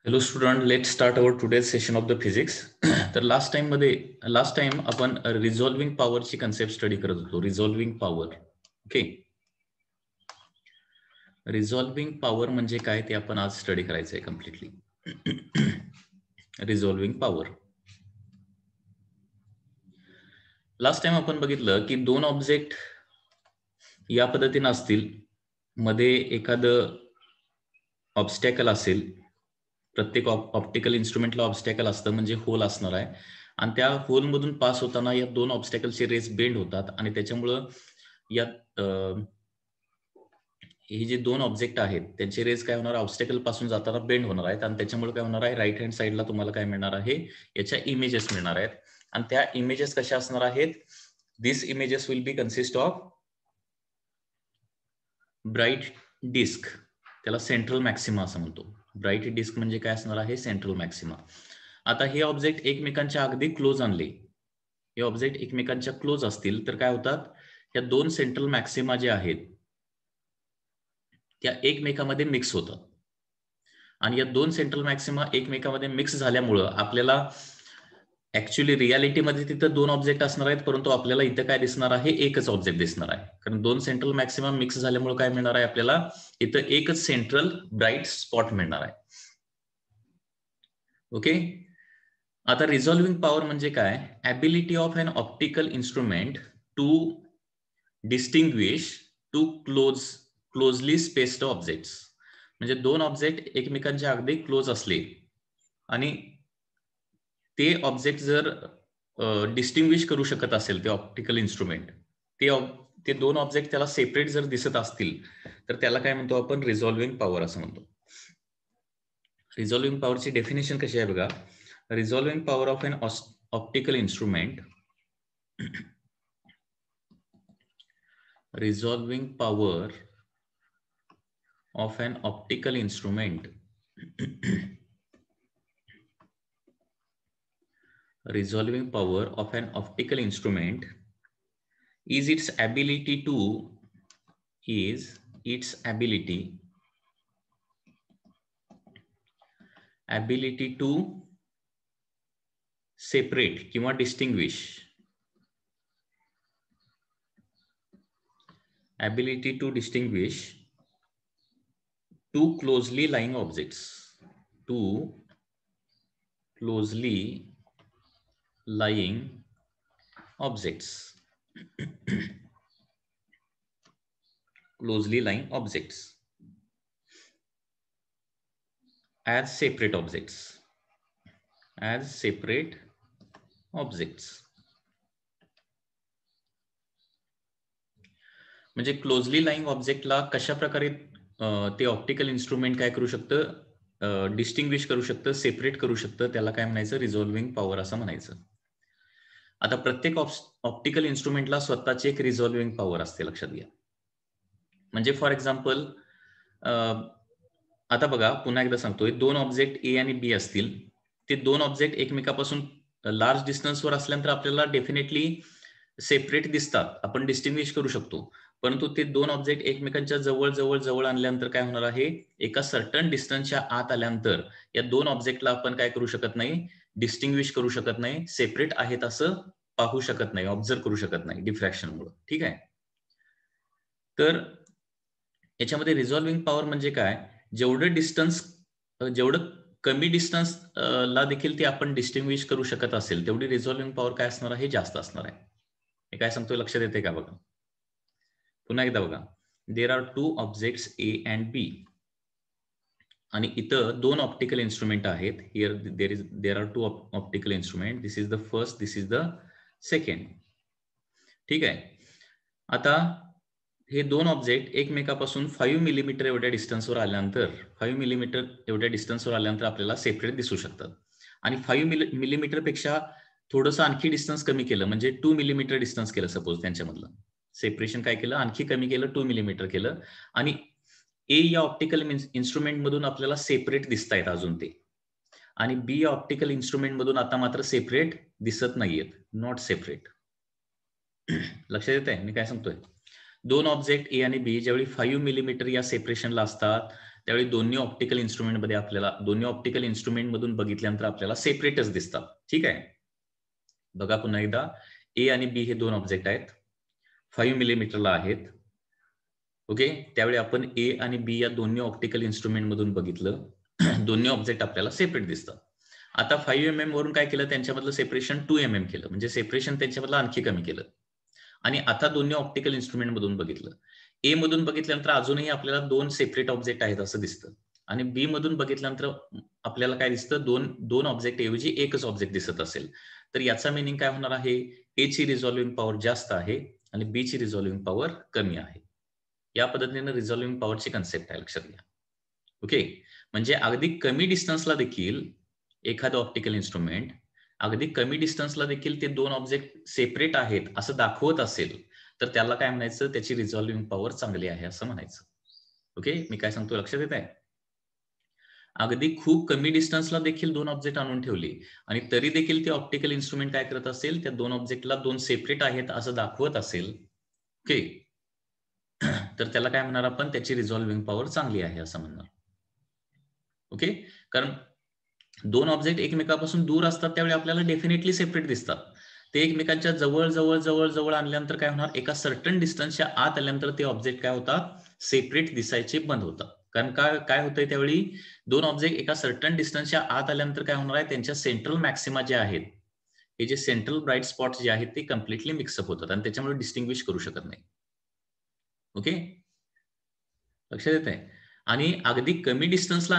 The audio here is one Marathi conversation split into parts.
Hello student, let's start our today's session of the physics. तर लास्ट टाइम आपण रिझॉल्विंग पॉवरची कन्सेप्ट स्टडी करत होतो. रिझॉल्विंग पॉवर. ओके, रिझॉल्विंग पॉवर म्हणजे काय ते आपण आज स्टडी करायचं आहे कम्प्लिटली. रिझॉल्विंग पॉवर. लास्ट टाइम आपण बघितलं की दोन ऑब्जेक्ट या पद्धतीने असतील, मध्ये एखादं ऑब्स्टॅकल असेल. प्रत्येक ऑप्टिकल इन्स्ट्रुमेंटला ऑब्स्टॅकल असतं, म्हणजे होल असणार आहे, आणि त्या होलमधून पास होताना या दोन ऑब्स्टॅकलचे रेस बेंड होतात आणि त्याच्यामुळं या हे जे दोन ऑब्जेक्ट आहेत त्यांचे रेस काय होणार, ऑब्स्टॅकल पासून जाताना बेंड होणार आहेत आणि त्याच्यामुळे काय होणार आहे, राईट हँड साईडला तुम्हाला काय मिळणार आहे, याच्या इमेजेस मिळणार आहेत. आणि त्या इमेजेस कशा असणार आहेत, this images will be consist of bright disc, त्याला सेंट्रल मॅक्सिमा असं म्हणतो. ब्राईट डिस्क म्हणजे काय असणार आहे, सेंट्रल मॅक्सिमा. आता हे ऑब्जेक्ट एकमेकांच्या अगदी क्लोज आणले, हे ऑब्जेक्ट एकमेकांच्या क्लोज असतील तर काय होतात, या दोन सेंट्रल मॅक्सिमा जे आहेत त्या एकमेकांमध्ये मिक्स होतात. आणि या दोन सेंट्रल मॅक्सिमा एकमेकांमध्ये मिक्स झाल्यामुळं आपल्याला ऍक्च्युअली रियालिटीमध्ये तिथं दोन ऑब्जेक्ट असणार आहेत, परंतु आपल्याला इथं काय दिसणार आहे, एकच ऑब्जेक्ट दिसणार आहे. कारण दोन सेंट्रल मॅक्सिमा मिक्स झाल्यामुळे काय मिळणार आहे, आपल्याला इथं एकच सेंट्रल ब्राईट स्पॉट मिळणार आहे. ओके, आता रिझॉल्विंग पॉवर म्हणजे काय, ability of an optical instrument to distinguish two closely spaced objects. म्हणजे दोन ऑब्जेक्ट एकमेकांच्या अगदी क्लोज असले आणि ते ऑब्जेक्ट जर डिस्टिंग्विश करू शकत असेल ते ऑप्टिकल इन्स्ट्रुमेंट, ते दोन ऑब्जेक्ट त्याला सेपरेट जर दिसत असतील तर त्याला काय म्हणतो आपण, रिझॉल्विंग पॉवर असं म्हणतो. रिझॉल्विंग पॉवरची डेफिनेशन कशी आहे बघा, resolving power of an optical instrument, resolving power of an optical instrument resolving power of an optical instrument is its ability to separate किंवा distinguish, ability to distinguish two closely lying objects, two closely lying objects, closely lying objects as separate objects, as separate objects. म्हणजे क्लोजली लाईंग ऑब्जेक्टला कशा प्रकारे ते ऑप्टिकल इन्स्ट्रुमेंट काय करू शकतं, डिस्टिंग्विश करू शकतं, सेपरेट करू शकतं, त्याला काय म्हणायचं, रिझॉल्विंग पॉवर असं म्हणायचं. आता प्रत्येक ऑप्टिकल इन्स्ट्रुमेंटला स्वतःची एक रिझॉल्विंग पॉवर असते, लक्षात घ्या. म्हणजे फॉर एक्झाम्पल आता बघा, पुन्हा एकदा सांगतोय, दोन ऑब्जेक्ट ए आणि बी असतील, ते दोन ऑब्जेक्ट एकमेकापासून लार्ज डिस्टन्सवर असल्यानंतर आपल्याला डेफिनेटली सेपरेट दिसतात, आपण डिस्टिंग्विश करू शकतो. परंतु ते दोन ऑब्जेक्ट एकमेकांच्या जवळ जवळ जवळ आणल्यानंतर काय होणार आहे, एका सर्टन डिस्टन्सच्या आत आल्यानंतर या दोन ऑब्जेक्टला आपण काय करू शकत नाही, डिस्टिंग्विश करू शकत नाही, सेपरेट आहेत असं पाहू शकत नाही, ऑब्झर्व करू शकत नाही डिफ्रॅक्शनमुळे. ठीक आहे, तर याच्यामध्ये रिझॉल्विंग पॉवर म्हणजे काय, जेवढं कमी डिस्टन्स ला देखील ते आपण डिस्टिंग्विश करू शकत असेल तेवढी रिझॉल्विंग पॉवर काय असणार आहे, जास्त असणार आहे. हे काय सांगतोय, लक्षात येते का बघा. पुन्हा एकदा बघा, there are two objects A and B, आणि इथं दोन ऑप्टिकल इन्स्ट्रुमेंट आहेत. Here there are two optical instrument, this is the first, this is the second. ठीक आहे, आता हे दोन ऑब्जेक्ट एकमेकापासून 5 मिलीमीटर एवढ्या डिस्टन्सवर आल्यानंतर, 5 मिलीमीटर एवढ्या डिस्टन्सवर आल्यानंतर आपल्याला सेपरेट दिसू शकतात. आणि 5 मिलीमीटर पेक्षा थोडंसं आणखी डिस्टन्स कमी केलं, म्हणजे 2 मिलीमीटर डिस्टन्स केलं सपोज, त्यांच्यामधलं सेपरेशन काय केलं, आणखी कमी केलं, 2 मिलीमीटर केलं, आणि ए या ऑप्टिकल इन्स्ट्रुमेंट मधून आपल्याला सेपरेट दिसतायत अजून ते, आणि बी या ऑप्टिकल इन्स्ट्रुमेंट मधून आता मात्र सेपरेट दिसत नाहीयेत, नॉट सेपरेट. लक्षात येत आहे मी काय सांगतोय. दोन ऑब्जेक्ट ए आणि बी ज्यावेळी 5 मिलीमीटर या सेपरेशनला असतात त्यावेळी दोन्ही ऑप्टिकल इन्स्ट्रुमेंटमध्ये आपल्याला दोन्ही ऑप्टिकल इन्स्ट्रुमेंट मधून बघितल्यानंतर आपल्याला सेपरेटच दिसतात. ठीक आहे, बघा पुन्हा एकदा, ए आणि बी हे दोन ऑब्जेक्ट आहेत, 5 मिलीमीटरला आहेत. ओके, त्यावेळी आपण ए आणि बी या दोन्ही ऑप्टिकल इन्स्ट्रुमेंट मधून बघितलं, दोन्ही ऑब्जेक्ट आपल्याला सेपरेट दिसतात. आता 5 mm वरून काय केलं, त्यांच्यामधलं सेपरेशन 2 mm केलं, म्हणजे सेपरेशन त्यांच्यामधलं आणखी कमी केलं. आणि आता दोन्ही ऑप्टिकल इन्स्ट्रुमेंट मधून बघितलं, ए मधून बघितल्यानंतर अजूनही आपल्याला दोन सेपरेट ऑब्जेक्ट आहेत असं दिसतं, आणि बी मधून बघितल्यानंतर आपल्याला काय दिसतं, दोन ऑब्जेक्ट ऐवजी एकच ऑब्जेक्ट दिसत असेल, तर याचा मिनिंग काय होणार आहे, ए ची रिझॉल्विंग पॉवर जास्त आहे आणि बी ची रिझॉल्विंग पॉवर कमी आहे. या पद्धतीने रिझॉल्विंग पॉवरची कन्सेप्ट आहे, लक्षात घ्या. ओके, म्हणजे अगदी कमी डिस्टन्सला देखील एखादं ऑप्टिकल इन्स्ट्रुमेंट अगदी कमी डिस्टन्सला देखील ते दोन ऑब्जेक्ट सेपरेट आहेत असं दाखवत असेल, तर त्याला काय म्हणायचं, त्याची रिझॉल्विंग पॉवर चांगली आहे असं म्हणायचं. ओके, मी काय सांगतो लक्षात येत आहे. अगदी खूप कमी डिस्टन्सला देखील दोन ऑब्जेक्ट आणून ठेवली आणि तरी देखील ते ऑप्टिकल इन्स्ट्रुमेंट काय करत असेल, त्या दोन ऑब्जेक्टला दोन सेपरेट आहेत असं दाखवत असेल, ओके, तर त्याला काय म्हणणार आपण, त्याची रिझॉल्विंग पॉवर चांगली आहे असं म्हणणार. ओके, कारण दोन ऑब्जेक्ट एकमेकापासून दूर असतात त्यावेळी आपल्याला डेफिनेटली सेपरेट दिसतात. ते एकमेकांच्या जवळ जवळ जवळ जवळ आणल्यानंतर काय होणार, एका सर्टन डिस्टन्सच्या आत आल्यानंतर ते ऑब्जेक्ट काय होतात, सेपरेट दिसायचे बंद होतात. कारण काय होतंय, त्यावेळी दोन ऑब्जेक्ट एका सर्टन डिस्टन्सच्या आत आल्यानंतर काय होणार आहे, त्यांच्या सेंट्रल मॅक्सिमा जे आहेत, हे जे सेंट्रल ब्राईट स्पॉट्स जे आहेत ते कम्प्लिटली मिक्सअप होतात आणि त्याच्यामुळे डिस्टिंग्विश करू शकत नाही. ओके, लक्षात येत आहे. आणि अगदी कमी डिस्टन्सला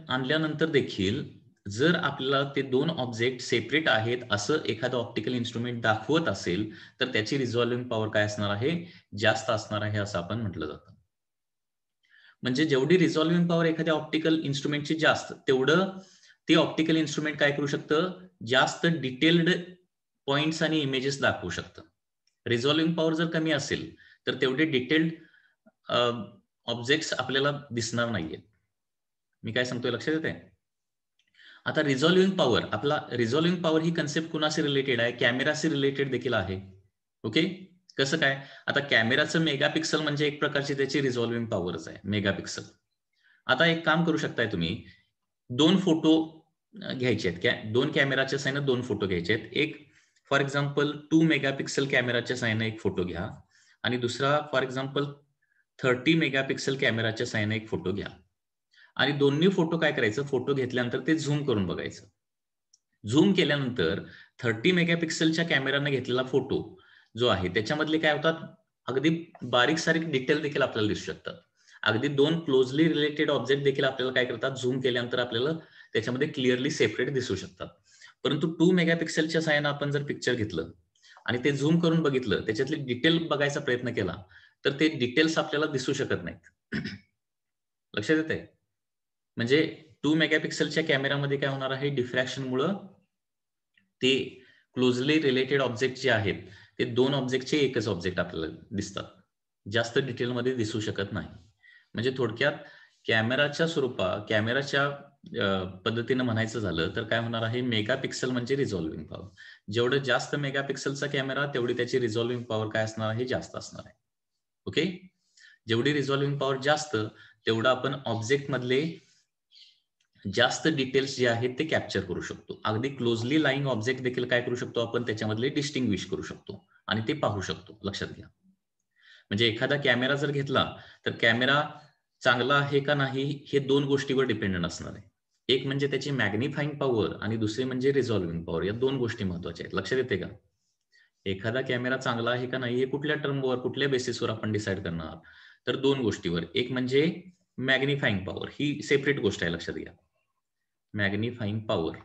आणल्यानंतर देखील जर आपल्याला ते दोन ऑब्जेक्ट सेपरेट आहेत असं एखादं ऑप्टिकल इन्स्ट्रुमेंट दाखवत असेल, तर त्याची रिझॉल्विंग पॉवर काय असणार आहे, जास्त असणार आहे असं आपण म्हटलं जातं. म्हणजे जेवढी रिझॉल्विंग पॉवर एखाद्या ऑप्टिकल इन्स्ट्रुमेंटची जास्त, तेवढं ते ऑप्टिकल इन्स्ट्रुमेंट काय करू शकतं, जास्त डिटेल्ड पॉइंट्स आणि इमेजेस दाखवू शकतं. रिझॉल्विंग पॉवर जर कमी असेल तर तेवढे डिटेल्ड ऑब्जेक्ट्स आपल्याला दिसणार नाहीये. मी काय सांगतोय लक्षात येते. आता रिझॉल्विंग पॉवर, आपला रिझॉल्विंग पॉवर ही कन्सेप्ट कुणाशी रिलेटेड आहे, कॅमेराशी रिलेटेड देखील आहे. ओके, कसं काय, आता कॅमेराचं मेगापिक्सल म्हणजे एक प्रकारची त्याची रिझॉल्विंग पॉवरच आहे, मेगापिक्सल. आता एक काम करू शकताय तुम्ही, दोन फोटो घ्यायचे आहेत, दोन कॅमेराच्या साहाय्याने दोन फोटो घ्यायचे आहेत. एक फॉर एक्झाम्पल 2 मेगापिक्सल कॅमेराच्या साहाय्याने एक फोटो घ्या आणि दुसरा फॉर एक्झाम्पल 30 मेगापिक्सल कॅमेराच्या साहाय्याने एक फोटो घ्या आणि दोन्ही फोटो काय करायचं, फोटो घेतल्यानंतर ते झूम करून बघायचं. झूम केल्यानंतर 30 मेगापिक्सलच्या कॅमेराने घेतलेला फोटो जो आहे त्याच्यामधले काय होतात, अगदी बारीक सारीक डिटेल देखील आपल्याला दिसू शकतात. अगदी दोन क्लोजली रिलेटेड ऑब्जेक्ट देखील आपल्याला काय करतात, झूम केल्यानंतर आपल्याला त्याच्यामध्ये क्लिअरली सेपरेट दिसू शकतात. परंतु 2 मेगापिक्सलच्या साहाय्याने आपण जर पिक्चर घेतलं आणि ते झूम करून बघितलं, त्याच्यातले डिटेल बघायचा प्रयत्न केला, तर ते डिटेल्स आपल्याला दिसू शकत नाहीत. लक्षात येते. म्हणजे 2 मेगापिक्सलच्या कॅमेरामध्ये काय होणार आहे, डिफ्रॅक्शनमुळे ते क्लोजली रिलेटेड ऑब्जेक्ट जे आहेत ते दोन ऑब्जेक्टचे एकच ऑब्जेक्ट आपल्याला दिसतात, जास्त डिटेलमध्ये दिसू शकत नाही. म्हणजे थोडक्यात कॅमेराच्या कॅमेराच्या पद्धतीने म्हणायचं झालं तर काय होणार आहे, मेगापिक्सल म्हणजे रिझॉल्विंग पॉवर. जेवढं जास्त मेगापिक्सलचा कॅमेरा तेवढी त्याची रिझॉल्विंग पॉवर काय असणार आहे, जास्त असणार आहे. ओके, जेवढी रिझॉल्विंग पॉवर जास्त तेवढं आपण ऑब्जेक्ट मधले जास्त डिटेल्स जे आहेत ते कॅप्चर करू शकतो. अगदी क्लोजली लाईंग ऑब्जेक्ट देखील काय करू शकतो आपण, त्याच्यामधले डिस्टिंग्विश करू शकतो आणि ते पाहू शकतो. लक्षात घ्या. म्हणजे एखादा कॅमेरा जर घेतला तर कॅमेरा चांगला आहे का नाही हे दोन गोष्टीवर डिपेंडंट असणार आहे. एक म्हणजे त्याची मॅग्निफाईंग पॉवर आणि दुसरी म्हणजे रिझॉल्विंग पॉवर. या दोन गोष्टी महत्वाच्या आहेत. लक्षात येते का. एखादा कॅमेरा चांगला आहे का नाही हे कुठल्या टर्मवर, कुठल्या बेसिसवर आपण डिसाईड करणार, तर दोन गोष्टीवर. एक म्हणजे मॅग्निफाईंग पॉवर, ही सेपरेट गोष्ट आहे, लक्षात घ्या. मॅग्निफाईंग पॉवर,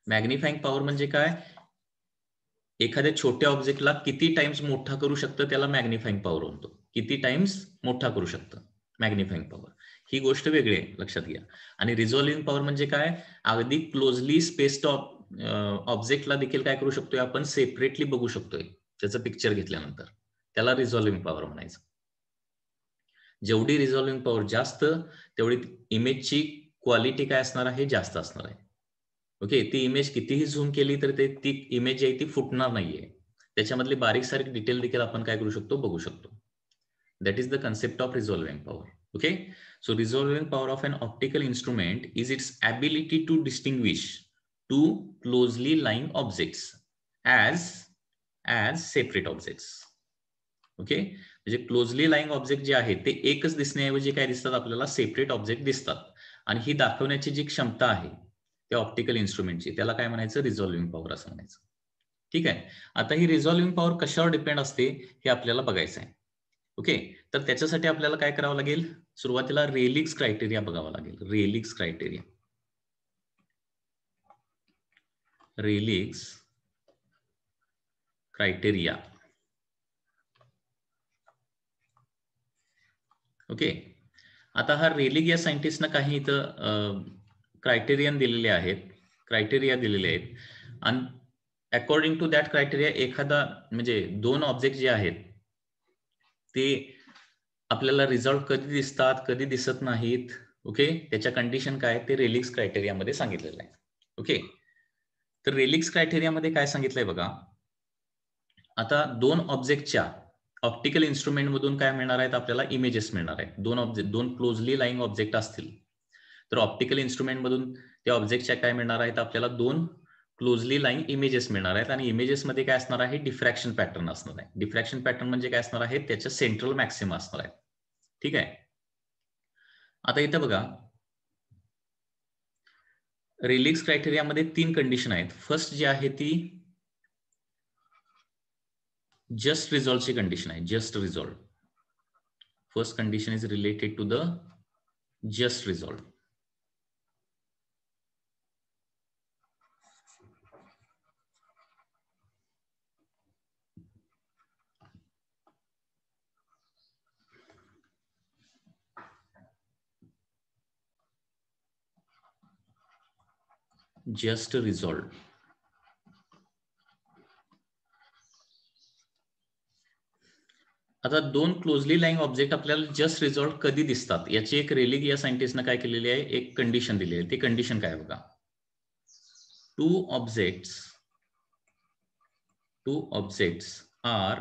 मॅग्निफाईंग पॉवर म्हणजे काय, एखाद्या छोट्या ऑब्जेक्टला किती टाइम्स मोठा करू शकतं त्याला मॅग्निफाईंग पॉवर म्हणतो. किती टाइम्स मोठा करू शकतं, मॅग्निफाईंग पॉवर. ही गोष्ट वेगळी आहे, लक्षात घ्या. आणि रिझॉल्विंग पॉवर म्हणजे काय, अगदी क्लोजली स्पेस्ड ऑब्जेक्टला देखील काय करू शकतोय आपण, सेपरेटली बघू शकतोय त्याचं पिक्चर घेतल्यानंतर, त्याला रिझॉल्विंग पॉवर म्हणायचं. जेवढी रिझॉल्विंग पॉवर जास्त तेवढी इमेजची क्वालिटी काय असणार आहे, जास्त असणार आहे. ओके, ती इमेज कितीही झूम केली तर ती इमेज आहे ती फुटणार नाहीये. त्याच्यामधली बारीक सारीक डिटेल देखील आपण काय करू शकतो, बघू शकतो. That is the concept of resolving power. Okay, so resolving power of an optical instrument is its ability to distinguish two closely lying objects as separate objects. Okay, म्हणजे क्लोजली लाईंग ऑब्जेक्ट जे आहेत ते एकच दिसण्याऐवजी काय दिसतात आपल्याला, सेपरेट ऑब्जेक्ट दिसतात. आणि ही दाखवण्याची जी क्षमता आहे त्या ऑप्टिकल इन्स्ट्रुमेंटची, त्याला काय म्हणायचं, रिझॉल्विंग पॉवर असं म्हणायचं. ठीक आहे, आता ही रिझॉल्विंग पॉवर कशावर डिपेंड असते हे आपल्याला बघायचं आहे. ओके, तर त्याच्यासाठी आपल्याला काय करावं लागेल, सुरुवातीला रेलिक्स क्रायटेरिया बघावा लागेल. Relics criteria, relics criteria. Okay, आता हा रेलिग या सायंटिस्टनं काही इथं क्रायटेरियन दिलेले आहेत, क्रायटेरिया दिलेले आहेत. आणि अकॉर्डिंग टू दॅट क्रायटेरिया एखादा म्हणजे दोन ऑब्जेक्ट जे आहेत ते आपल्याला रिझल्ट कधी दिसतात, कधी दिसत नाहीत. ओके, त्याच्या कंडिशन काय ते रेलिक्स क्रायटेरियामध्ये सांगितलेलं आहे. ओके, तर रेलिक्स क्रायटेरियामध्ये काय सांगितलंय बघा, आता दोन ऑब्जेक्टच्या ऑप्टिकल इन्स्ट्रुमेंट मधून काय मिळणार आहेत आपल्याला, इमेजेस मिळणार आहेत. दोन क्लोजली लाईंग ऑब्जेक्ट असतील तर ऑप्टिकल इन्स्ट्रुमेंट मधून त्या ऑब्जेक्टच्या काय मिळणार आहेत आपल्याला, दोन क्लोजली लाईंग इमेजेस मिळणार आहेत. आणि इमेजेस मध्ये काय असणार आहे, डिफ्रॅक्शन पॅटर्न असणार आहे. डिफ्रॅक्शन पॅटर्न म्हणजे काय असणार आहे, त्याच्या सेंट्रल मॅक्सिमा असणार आहे. ठीक आहे, आता इथं बघा रेलिक्स क्रायटेरियामध्ये 3 कंडिशन आहेत. फर्स्ट जी आहे ती जस्ट रिझॉल्वची कंडिशन आहे. Just resolve, first condition is related to the just resolve. Just resolve. आता दोन क्लोजली लाईंग ऑब्जेक्ट आपल्याला जस्ट रिझॉल्व कधी दिसतात याची एक रेलिग या सायंटिस्टनं काय केलेली आहे, एक कंडिशन दिलेली आहे. ती कंडिशन काय बघा, two objects are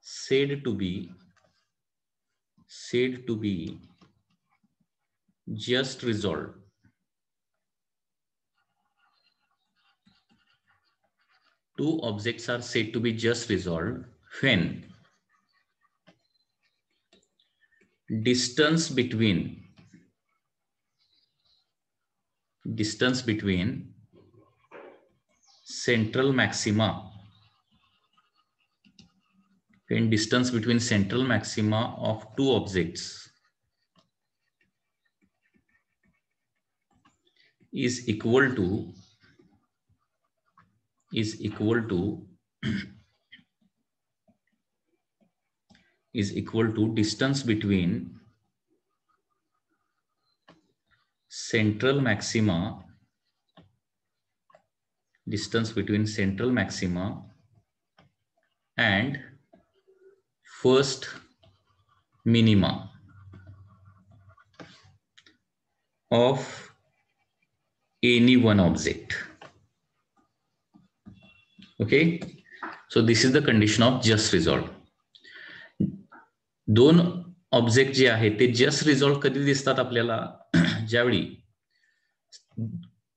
said to be just resolved two objects are said to be just resolved when distance between central maxima of two objects is equal to distance between central maxima and first minima of any one object. Okay, so this is the condition of just resolve. दोन ऑब्जेक्ट जे आहेत ते जस्ट रिझॉल्व कधी दिसतात आपल्याला, ज्यावेळी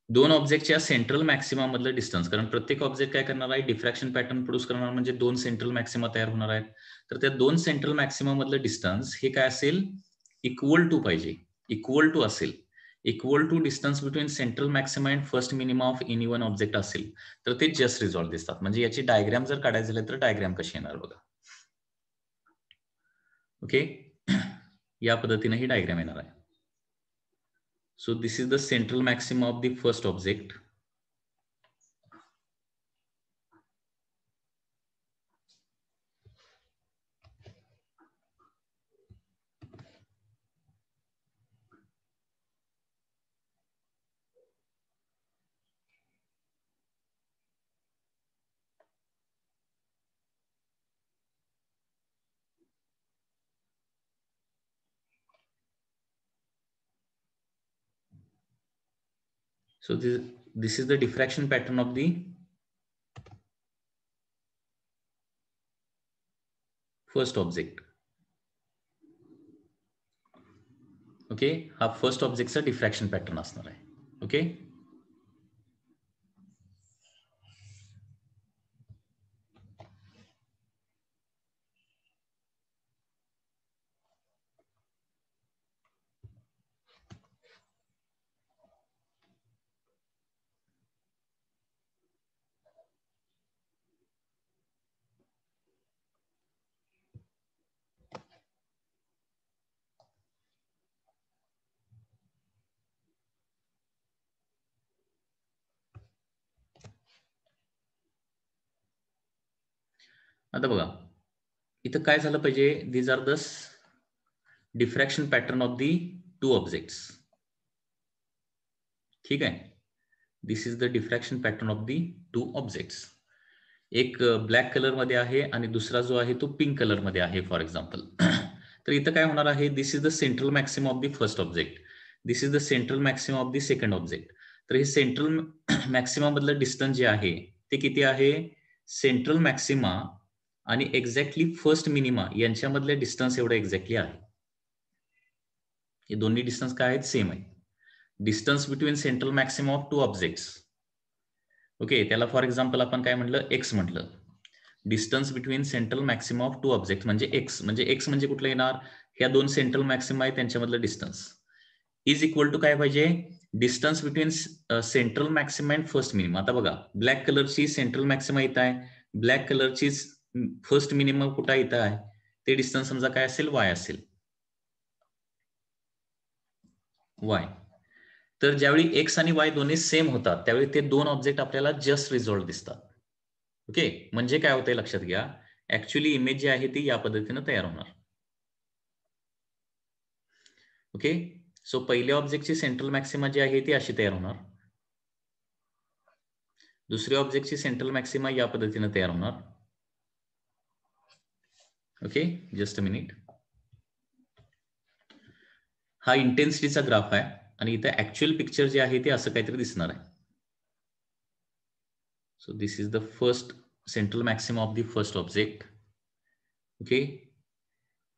दोन ऑब्जेक्टच्या सेंट्रल मॅक्सिमा मधलं डिस्टन्स, कारण प्रत्येक ऑब्जेक्ट काय करणार आहे, डिफ्रॅक्शन पॅटर्न प्रोड्यूस करणार, म्हणजे दोन सेंट्रल मॅक्सिमा तयार होणार आहेत. तर त्या दोन सेंट्रल मॅक्सिमा मधलं डिस्टन्स हे काय असेल, इक्वल टू पाहिजे, इक्वल टू असेल, equal to distance between central maxima and first minima of any one object असेल तर ते जस्ट रिझॉल्व दिसतात. म्हणजे याची डायग्राम जर काढायचं झालं तर डायग्राम कशी येणार बघा. ओके, या पद्धतीने ही डायग्राम येणार आहे. So this is the central maxima of the first object. So this is the diffraction pattern of the first object. Okay, हा फर्स्ट ऑब्जेक्टचा डिफ्रॅक्शन पॅटर्न असणार आहे. ओके, आता बघा इथं काय झालं पाहिजे, these are the diffraction pattern of the two objects. ठीक आहे, this is the diffraction pattern of the two objects. एक ब्लॅक कलर मध्ये आहे आणि दुसरा जो आहे तो पिंक कलर मध्ये आहे फॉर एक्झाम्पल. तर इथं काय होणार आहे, this is the central maximum of the first object, this is the central maximum of the second object. तर हे सेंट्रल मॅक्सिमम मधलं डिस्टन्स जे आहे ते किती आहे, सेंट्रल मॅक्सिमा आणि एक्झॅक्टली फर्स्ट मिनिमा यांच्यामधले डिस्टन्स एवढं एक्झॅक्टली आहे. हे दोन्ही डिस्टन्स काय आहेत, सेम आहे. Distance between central maximum of two objects. Okay, त्याला फॉर एक्झाम्पल आपण काय म्हटलं, एक्स म्हटलं. Distance between central maxima of two object म्हणजे एक्स, म्हणजे कुठलं येणार, ह्या दोन सेंट्रल मॅक्सिमा आहे त्यांच्यामधलं डिस्टन्स इज इक्वल टू काय पाहिजे, distance between central maxima and first minima. आता बघा ब्लॅक कलरची सेंट्रल मॅक्सिमा इथं आहे, ब्लॅक कलरची फर्स्ट मिनिमम कुठं इथं आहे, ते डिस्टन्स समजा काय असेल, वाय असेल, वाय. तर ज्यावेळी एक्स आणि वाय दोन्ही सेम होतात त्यावेळी ते दोन ऑब्जेक्ट आपल्याला जस्ट रिझॉल्व्ह दिसतात. ओके, म्हणजे काय होतंय लक्षात घ्या, ऍक्च्युअली इमेज जी आहे ती या पद्धतीने तयार होणार. ओके, सो पहिल्या ऑब्जेक्टची सेंट्रल मॅक्सिमा जी आहे ती अशी तयार होणार, दुसऱ्या ऑब्जेक्टची सेंट्रल मॅक्सिमा या पद्धतीने तयार होणार. Okay, just a minute. हा इंटेन्सिटीचा ग्राफ आहे आणि इथं ऍक्च्युअल पिक्चर जे आहे ते असं काहीतरी दिसणार आहे. So this is the first central maxima of the first object. Okay,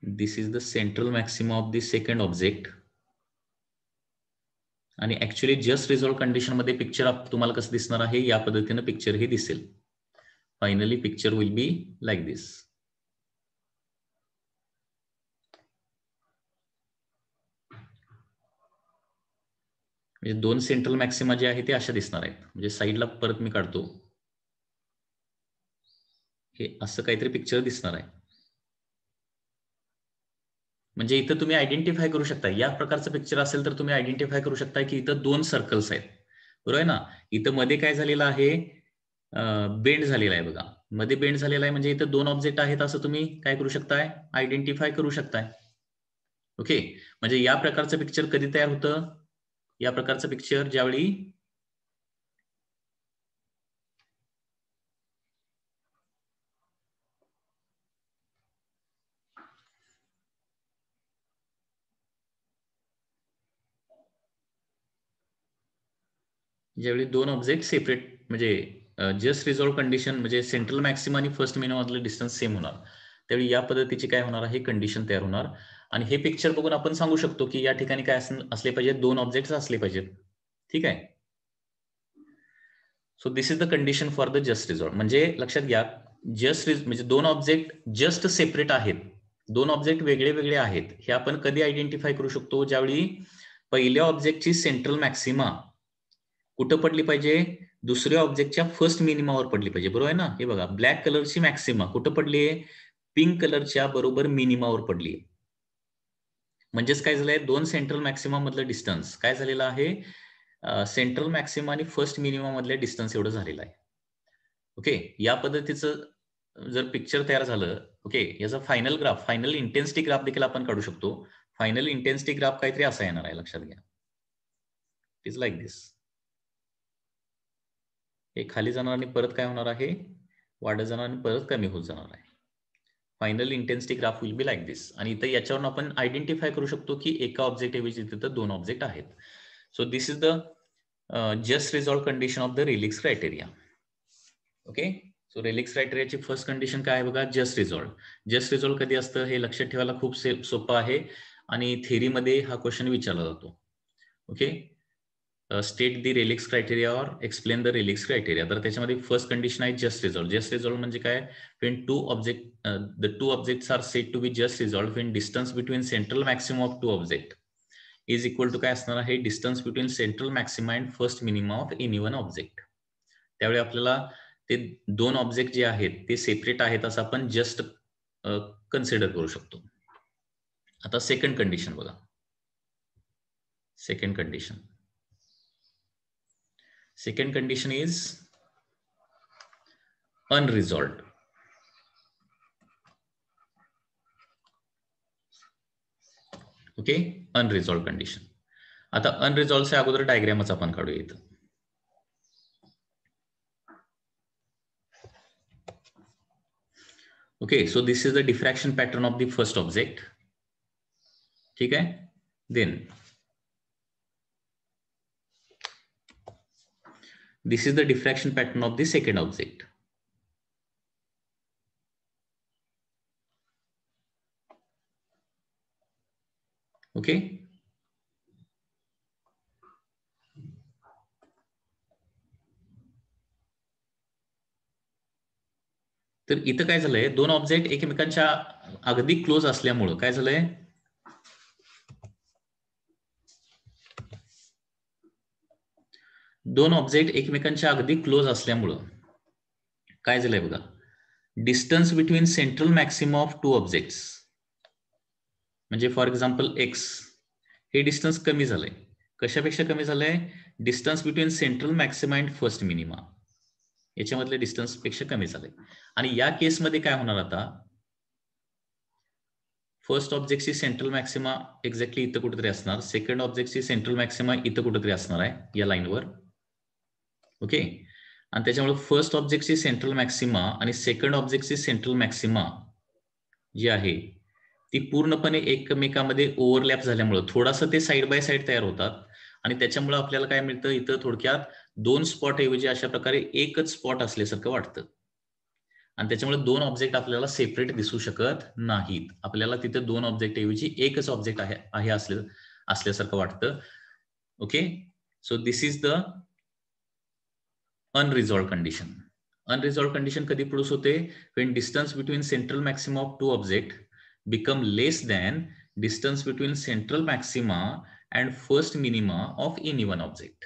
this is the central maxima of the second object. आणि ऍक्च्युअली जस्ट रिझॉल्व कंडिशन मध्ये पिक्चर तुम्हाला कसं दिसणार आहे, या पद्धतीने पिक्चर हे दिसेल. Finally picture will be like this. म्हणजे दोन सेंट्रल मॅक्सिमा जे आहे ते अशा दिसणार आहेत. म्हणजे साईडला परत मी काढतो, हे असं काहीतरी पिक्चर दिसणार आहे. म्हणजे इथं तुम्ही आयडेंटिफाय करू शकता, या प्रकारचं पिक्चर असेल तर तुम्ही आयडेंटिफाय करू शकता की इथं दोन सर्कल्स आहेत, बरोबर आहे ना. इथं मध्ये काय झालेलं आहे, बेंड झालेला आहे बघा, मध्ये बेंड झालेला आहे, म्हणजे इथं दोन ऑब्जेक्ट आहेत असं तुम्ही काय करू शकताय, आयडेंटिफाय करू शकताय. ओके, म्हणजे या प्रकारचं पिक्चर कधी तयार होतं, या प्रकारचं पिक्चर ज्यावेळी दोन ऑब्जेक्ट सेपरेट म्हणजे जस्ट रिझॉल्व कंडिशन म्हणजे सेंट्रल मॅक्सिमा आणि फर्स्ट मिनिमम मधलं डिस्टन्स सेम होणार, त्यावेळी या पद्धतीची काय होणार आहे, कंडिशन तयार होणार. आणि हे पिक्चर बघून आपण सांगू शकतो की या ठिकाणी काय असले पाहिजे, दोन ऑब्जेक्ट असले पाहिजेत. ठीक आहे, so this is the condition for the just resolve. म्हणजे लक्षात घ्या, जस्ट म्हणजे दोन ऑब्जेक्ट जस्ट सेपरेट आहेत, दोन ऑब्जेक्ट वेगळे वेगळे आहेत, हे आपण कधी आयडेंटिफाय करू शकतो, ज्यावेळी पहिल्या ऑब्जेक्टची सेंट्रल मॅक्सिमा कुठं पडली पाहिजे, दुसऱ्या ऑब्जेक्टच्या फर्स्ट मिनिमावर पडली पाहिजे, बरोबर आहे ना. हे बघा ब्लॅक कलरची मॅक्सिमा कुठं पडली आहे, पिंक कलरच्या बरोबर मिनिमावर पडली आहे. म्हणजेच काय झालंय, दोन सेंट्रल मॅक्सिमा मधलं डिस्टन्स काय झालेलं आहे, सेंट्रल मॅक्सिमा आणि फर्स्ट मिनिमम मधल्या डिस्टन्स एवढं झालेलं आहे. ओके, या पद्धतीचं जर पिक्चर तयार झालं, ओके, याचा final graph, final intensity graph देखील आपण काढू शकतो. फायनल इंटेन्सिटी ग्राफ काहीतरी असा येणार आहे, लक्षात घ्या, इट इज लाईक दिस. हे खाली जाणार आणि परत काय होणार आहे, वाढत जाणार आणि परत कमी होत जाणार आहे. Final intensity graph will be like this. आणि इथं याच्यावरून आपण आयडेंटिफाय करू शकतो की एका ऑब्जेक्ट ऐवजी तिथं दोन ऑब्जेक्ट आहेत. So this is the just resolve condition of the Rayleigh's criteria. Okay, so Rayleigh's क्रायटेरियाची फर्स्ट कंडिशन काय आहे बघा, जस्ट रिझॉल्व. जस्ट रिझॉल्व कधी असतं हे लक्षात ठेवायला खूप सोपं आहे. आणि थेअरीमध्ये हा क्वेश्चन विचारला जातो. Okay, state the Rayleigh's criteria or explain the Rayleigh's criteria. तर त्याच्यामध्ये फर्स्ट कंडिशन आहे जस्ट रिझॉल्व्ह. जस्ट रिझॉल्व्ह म्हणजे काय? When the two objects are said to be just resolve when distance between central maximum of two object is equal to काय असणार आहे? Distance between central maxima and first minima of any one object. त्यावेळी आपल्याला ते दोन ऑब्जेक्ट जे आहेत ते सेपरेट आहेत असं आपण जस्ट कन्सिडर करू शकतो. आता सेकंड कंडिशन बघा. Second condition is unresolved. Okay, unresolve condition. आता अनरिझॉल्व्ह च्या अगोदर डायग्रामच आपण काढूया इथं. Okay, so this is the diffraction pattern of the first object. ठीक आहे. Then this is the diffraction pattern of the second object. Okay, तर इथं काय झालंय? दोन ऑब्जेक्ट एकमेकांच्या अगदी क्लोज असल्यामुळं काय झालंय? दोन ऑब्जेक्ट एकमेकांच्या अगदी क्लोज असल्यामुळं काय झालंय बघा? Distance between central maxima of two objects म्हणजे फॉर एक्झाम्पल एक्स, हे डिस्टन्स कमी झालंय. कशापेक्षा कमी झालंय? Distance between central maxima and first minima याच्यामधले डिस्टन्स पेक्षा कमी झालंय. आणि या केसमध्ये काय होणार? आता फर्स्ट ऑब्जेक्टची सेंट्रल मॅक्सिमा एक्झॅक्टली इथं कुठेतरी असणार, सेकंड ऑब्जेक्टची सेंट्रल मॅक्सिमा इथं कुठेतरी असणार आहे या लाईनवर. ओके, आणि त्याच्यामुळे फर्स्ट ऑब्जेक्टची सेंट्रल मॅक्सिमा आणि सेकंड ऑब्जेक्टची सेंट्रल मॅक्सिमा जी आहे ती पूर्णपणे एकमेकांमध्ये ओव्हरलॅप झाल्यामुळे थोडासा ते साइड बाय साइड तयार होतात आणि त्याच्यामुळे आपल्याला काय मिळतं? इथं थोडक्यात दोन स्पॉट ऐवजी अशा प्रकारे एकच स्पॉट असल्यासारखं वाटतं आणि त्याच्यामुळे दोन ऑब्जेक्ट आपल्याला सेपरेट दिसू शकत नाहीत. आपल्याला तिथे दोन ऑब्जेक्ट ऐवजी एकच ऑब्जेक्ट आहे असल्यासारखं वाटतं. Okay, so this is the unresolved condition. Unresolved condition कधी प्रोड्यूस होते? when distance between central maxima of two object become less than distance between central maxima and first minima of any one object.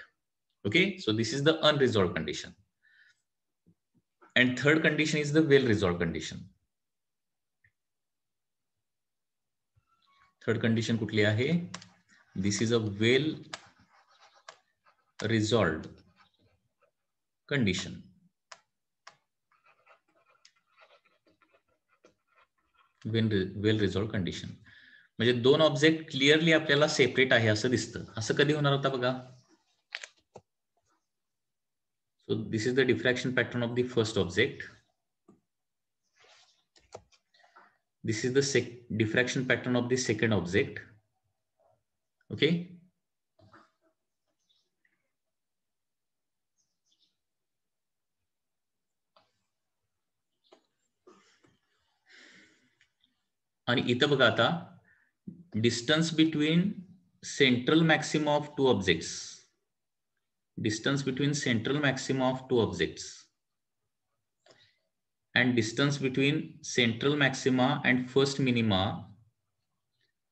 Okay, so this is the unresolved condition. And third condition is the well resolved condition. Third condition कुठली आहे? This is a well resolved condition. Well resolve condition म्हणजे दोन ऑब्जेक्ट क्लिअरली आपल्याला सेपरेट आहे असं दिसतं. असं कधी होणार होता बघा? So this is the diffraction pattern of the first object. This is the diffraction pattern of the second object. Okay, आणि इथं बघा आता distance between central maxima of two objects, distance between central maxima of two objects and distance between central maxima and first minima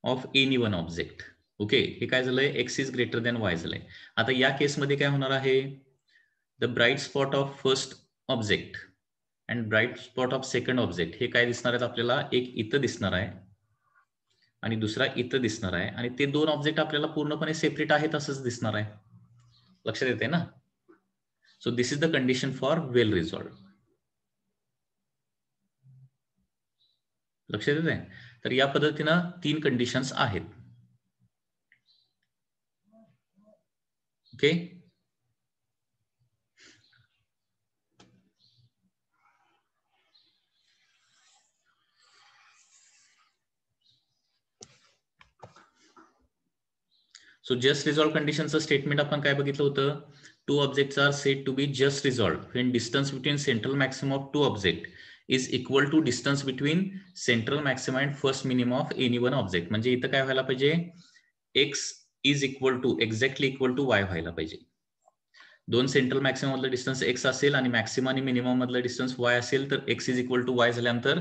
of any one object. Okay, हे काय झालंय? x is greater than y झालंय. आता या केसमध्ये काय होणार आहे? The bright spot of first object and bright spot of second object हे काय दिसणार आहेत आपल्याला? एक इथं दिसणार आहे आणि दुसरा इथं दिसणार आहे आणि ते दोन ऑब्जेक्ट आपल्याला पूर्णपणे सेपरेट आहेत असंच दिसणार आहे. लक्षात येते ना? So this is the condition for well resolve. लक्षात येत आहे? तर या पद्धतीनं तीन कंडिशन्स आहेत. ओके, सो जस्ट रिझॉल्व्ह कंडिशनचं स्टेटमेंट आपण काय बघितलं होतं? Two objects are said to be just resolve when distance between central maximum of two object is equal to distance between central maxima and first minimum of any one object. म्हणजे इथं काय व्हायला पाहिजे, X is equal to exactly equal to Y व्हायला पाहिजे. दोन सेंट्रल मॅक्सिमम मधलं डिस्टन्स एक्स असेल आणि मॅक्सिमा आणि मिनिमम मधलं डिस्टन्स वाय असेल तर X is equal to Y झाल्यानंतर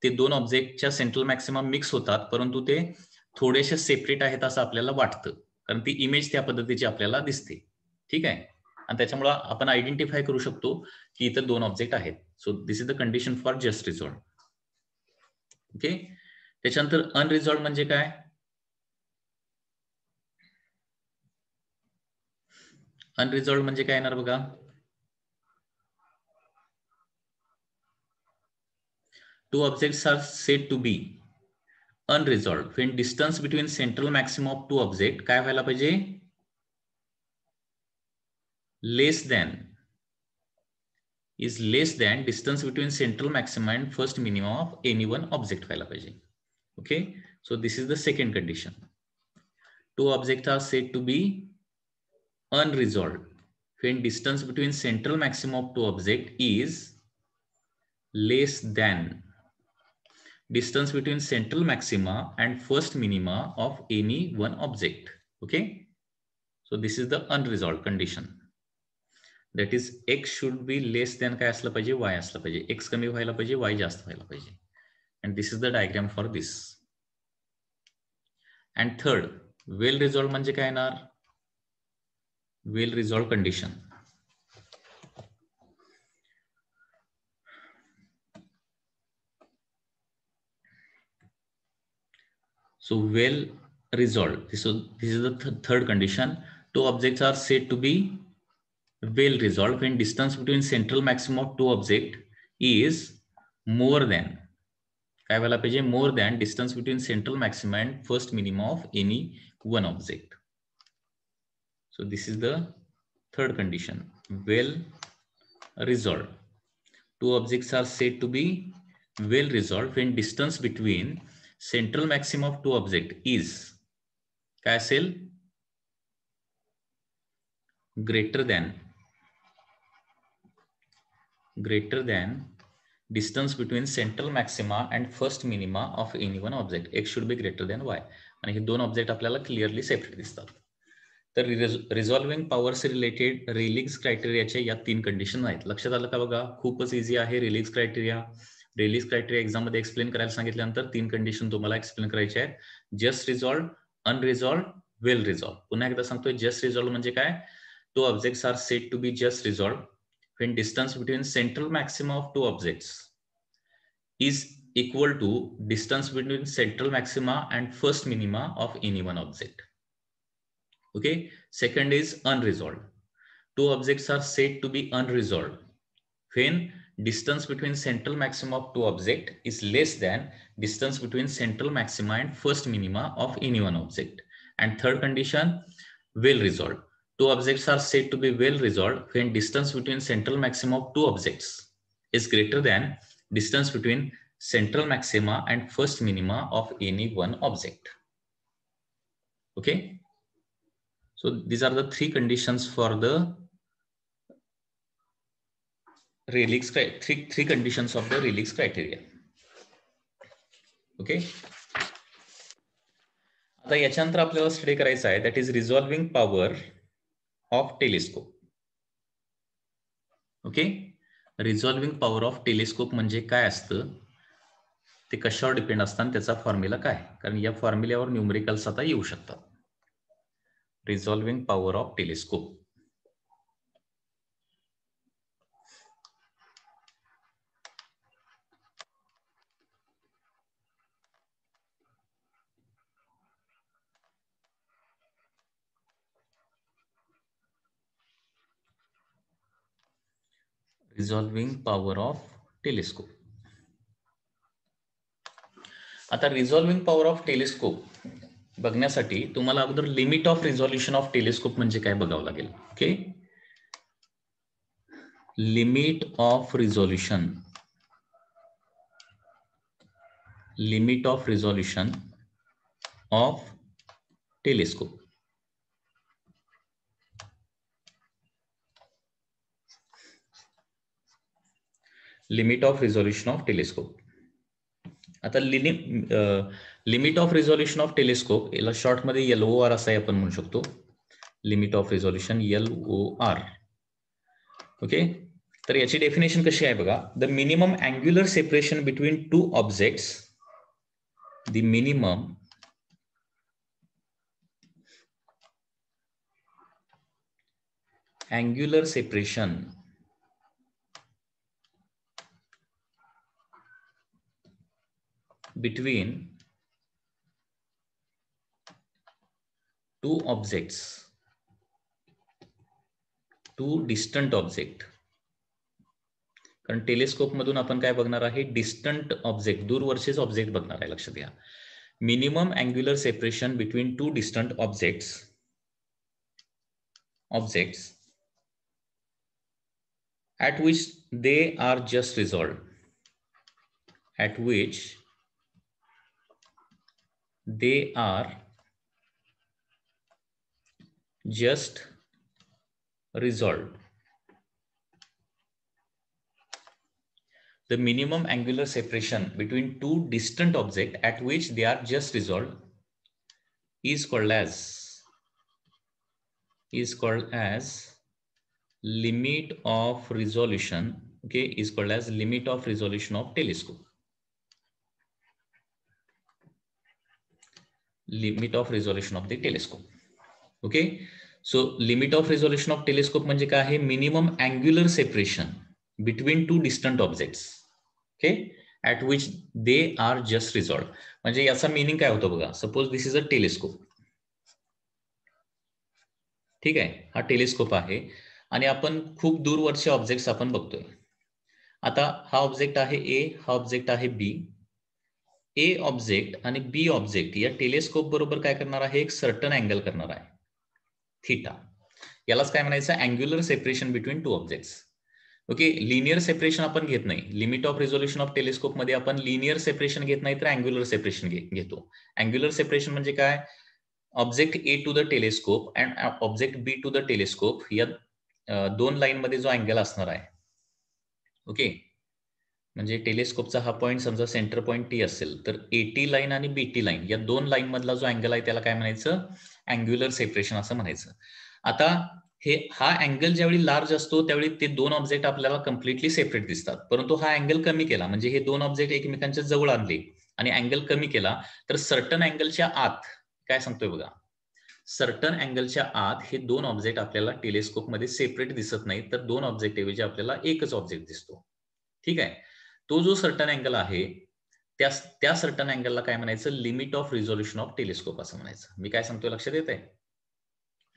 ते दोन ऑब्जेक्टच्या सेंट्रल मॅक्सिमा मिक्स होतात, परंतु ते थोडेसे सेपरेट आहेत असं आपल्याला वाटतं, कारण ती इमेज त्या पद्धतीची आपल्याला दिसते. ठीक आहे, आणि त्याच्यामुळे आपण आयडेंटिफाय करू शकतो की इथं दोन ऑब्जेक्ट आहेत. So this is the condition for just resolve. Okay, त्याच्यानंतर अनरिझॉल्व म्हणजे काय? अनरिझॉल्व म्हणजे काय येणार बघा, two objects are said to be unresolved when distance between central maximum of two objects काय व्हायला पाहिजे, less than distance between central maximum and first minimum of any one object व्हायला पाहिजे. Okay, so this is the second condition. Two objects are said to be unresolved when distance between central maximum of two objects is less than distance between central maxima and first minima of any one object. Okay, so this is the unresolved condition. That is x should be less than काय असलं पाहिजे, y असलं पाहिजे. x कमी व्हायला पाहिजे, y जास्त व्हायला पाहिजे. And this is the diagram for this. And third, well resolved म्हणजे काय येणार, well resolved condition. So well resolved, this is the third condition. Two objects are said to be well resolved when distance between central maximum of two objects is more than काय व्हायला पाहिजे, more than distance between central maxima and first minima of any one object. So this is the third condition, well resolved. Two objects are said to be well resolved when distance between central maximum of two objects is काय असेल, greater than distance between central maxima and first minima of any one object. X should be greater than y. आणि हे दोन ऑब्जेक्ट आपल्याला क्लिअरली सेपरेट दिसतात. तर रिझॉल्विंग पॉवर्स रिलेटेड रेलिग्स क्रायटेरियाच्या या तीन कंडिशन आहेत. लक्षात आलं का बघा, खूपच इझी आहे. रेलिग्स क्रायटेरिया एक्झाम मध्ये एक्सप्लेन करायला सांगितल्यानंतर तीन कंडिशन तुम्हाला एक्सप्लेन करायचे आहेत, just resolve, unresolve, well resolve. पुन्हा एकदा सांगतोय, जस्ट रिझॉल्व म्हणजे काय, two objects are said to be just resolve when distance between central maxima of two objects is equal to distance between central maxima and first minima of any one object. Okay, second is unresolved. Two objects are said to be unresolved when distance between central maxima of two objects is less than distance between central maxima and first minima of any one object. And third condition, well resolved. Two objects are said to be well resolved when distance between central maxima of two objects is greater than distance between central maxima and first minima of any one object. Okay, so these are the three conditions for the Rayleigh's three conditions of the Rayleigh's criteria. Okay, आता याच्यानंतर आपल्याला स्टडी करायचं आहे, that is resolving power of telescope. Okay, resolving power of telescope म्हणजे काय असतं, ते कशावर डिपेंड असतं, त्याचा फॉर्म्युला काय, कारण या फॉर्म्युल्यावर न्यूमरिकल्स आता येऊ शकतात. Resolving power of telescope. Resolving power of telescope. आता रिझॉल्विंग पॉवर ऑफ टेलिस्कोप बघण्यासाठी तुम्हाला अगोदर limit of resolution of telescope म्हणजे काय बघावं लागेल. Okay, limit of resolution, limit of resolution of telescope. Limit of resolution of telescope. आता limit of resolution of telescope याला शॉर्ट मध्ये LOR असं आपण म्हणू शकतो. Limit of resolution LOR. Okay, तर याची डेफिनेशन कशी आहे बघा. The minimum angular separation between two objects, the minimum angular separation between two objects, two distant object. कारण टेलिस्कोप मधून आपण काय बघणार आहे, डिस्टंट ऑब्जेक्ट, दूरवरचेच ऑब्जेक्ट बघणार आहे. लक्षात घ्या, minimum angular separation between to distant objects at which they are just resolved, at which they are just resolved. The minimum angular separation between two distant objects at which they are just resolved is called as limit of resolution. Okay, is called as limit of resolution of telescope. Limit of resolution of the telescope. Okay, so limit of resolution of telescope म्हणजे काय आहे, minimum angular separation between two distant objects. Okay, at which they are just resolved. म्हणजे याचा मीनिंग काय होतं बघा. Suppose this is a telescope. ठीक आहे, हा टेलिस्कोप आहे आणि आपण खूप दूरवरचे ऑब्जेक्ट्स आपण बघतोय. आता हा ऑब्जेक्ट आहे ए, हा ऑब्जेक्ट आहे बी. ए ऑब्जेक्ट आणि बी ऑब्जेक्ट या टेलिस्कोप बरोबर काय करणार आहे, एक सर्टन अँगल करणार आहे, थीटा. यालाच काय म्हणायचं, angular separation between two objects. Okay, linear separation आपण घेत नाही. Limit of resolution of telescope मध्ये आपण लिनियर सेपरेशन घेत नाही, तर अँग्युलर सेपरेशन घेतो. अँग्युलर सेपरेशन म्हणजे काय, object A to the telescope and object B to the telescope या दोन लाईन मध्ये जो अँगल असणार आहे. ओके, म्हणजे टेलिस्कोपचा हा पॉईंट समजा सेंटर पॉईंट टी असेल, तर एटी लाईन आणि बीटी लाईन या दोन लाईन मधला जो अँगल आहे त्याला काय म्हणायचं, अँग्युलर सेपरेशन असं म्हणायचं. आता हा अँगल ज्यावेळी लार्ज असतो त्यावेळी ते दोन ऑब्जेक्ट आपल्याला कम्प्लिटली सेपरेट दिसतात. परंतु हा अँगल कमी केला म्हणजे हे दोन ऑब्जेक्ट एकमेकांच्या जवळ आणले आणि अँगल कमी केला तर सर्टन अँगलच्या आत काय सांगतोय बघा, सर्टन अँगलच्या आत हे दोन ऑब्जेक्ट आपल्याला टेलिस्कोप मध्ये सेपरेट दिसत नाही, तर दोन ऑब्जेक्ट ऐवजी आपल्याला एकच ऑब्जेक्ट दिसतो. ठीक आहे, तो जो सर्टन अँगल आहे त्या सर्टन अँगलला काय म्हणायचं, limit of resolution of telescope असं म्हणायचं. मी काय सांगतोय लक्षात येत आहे.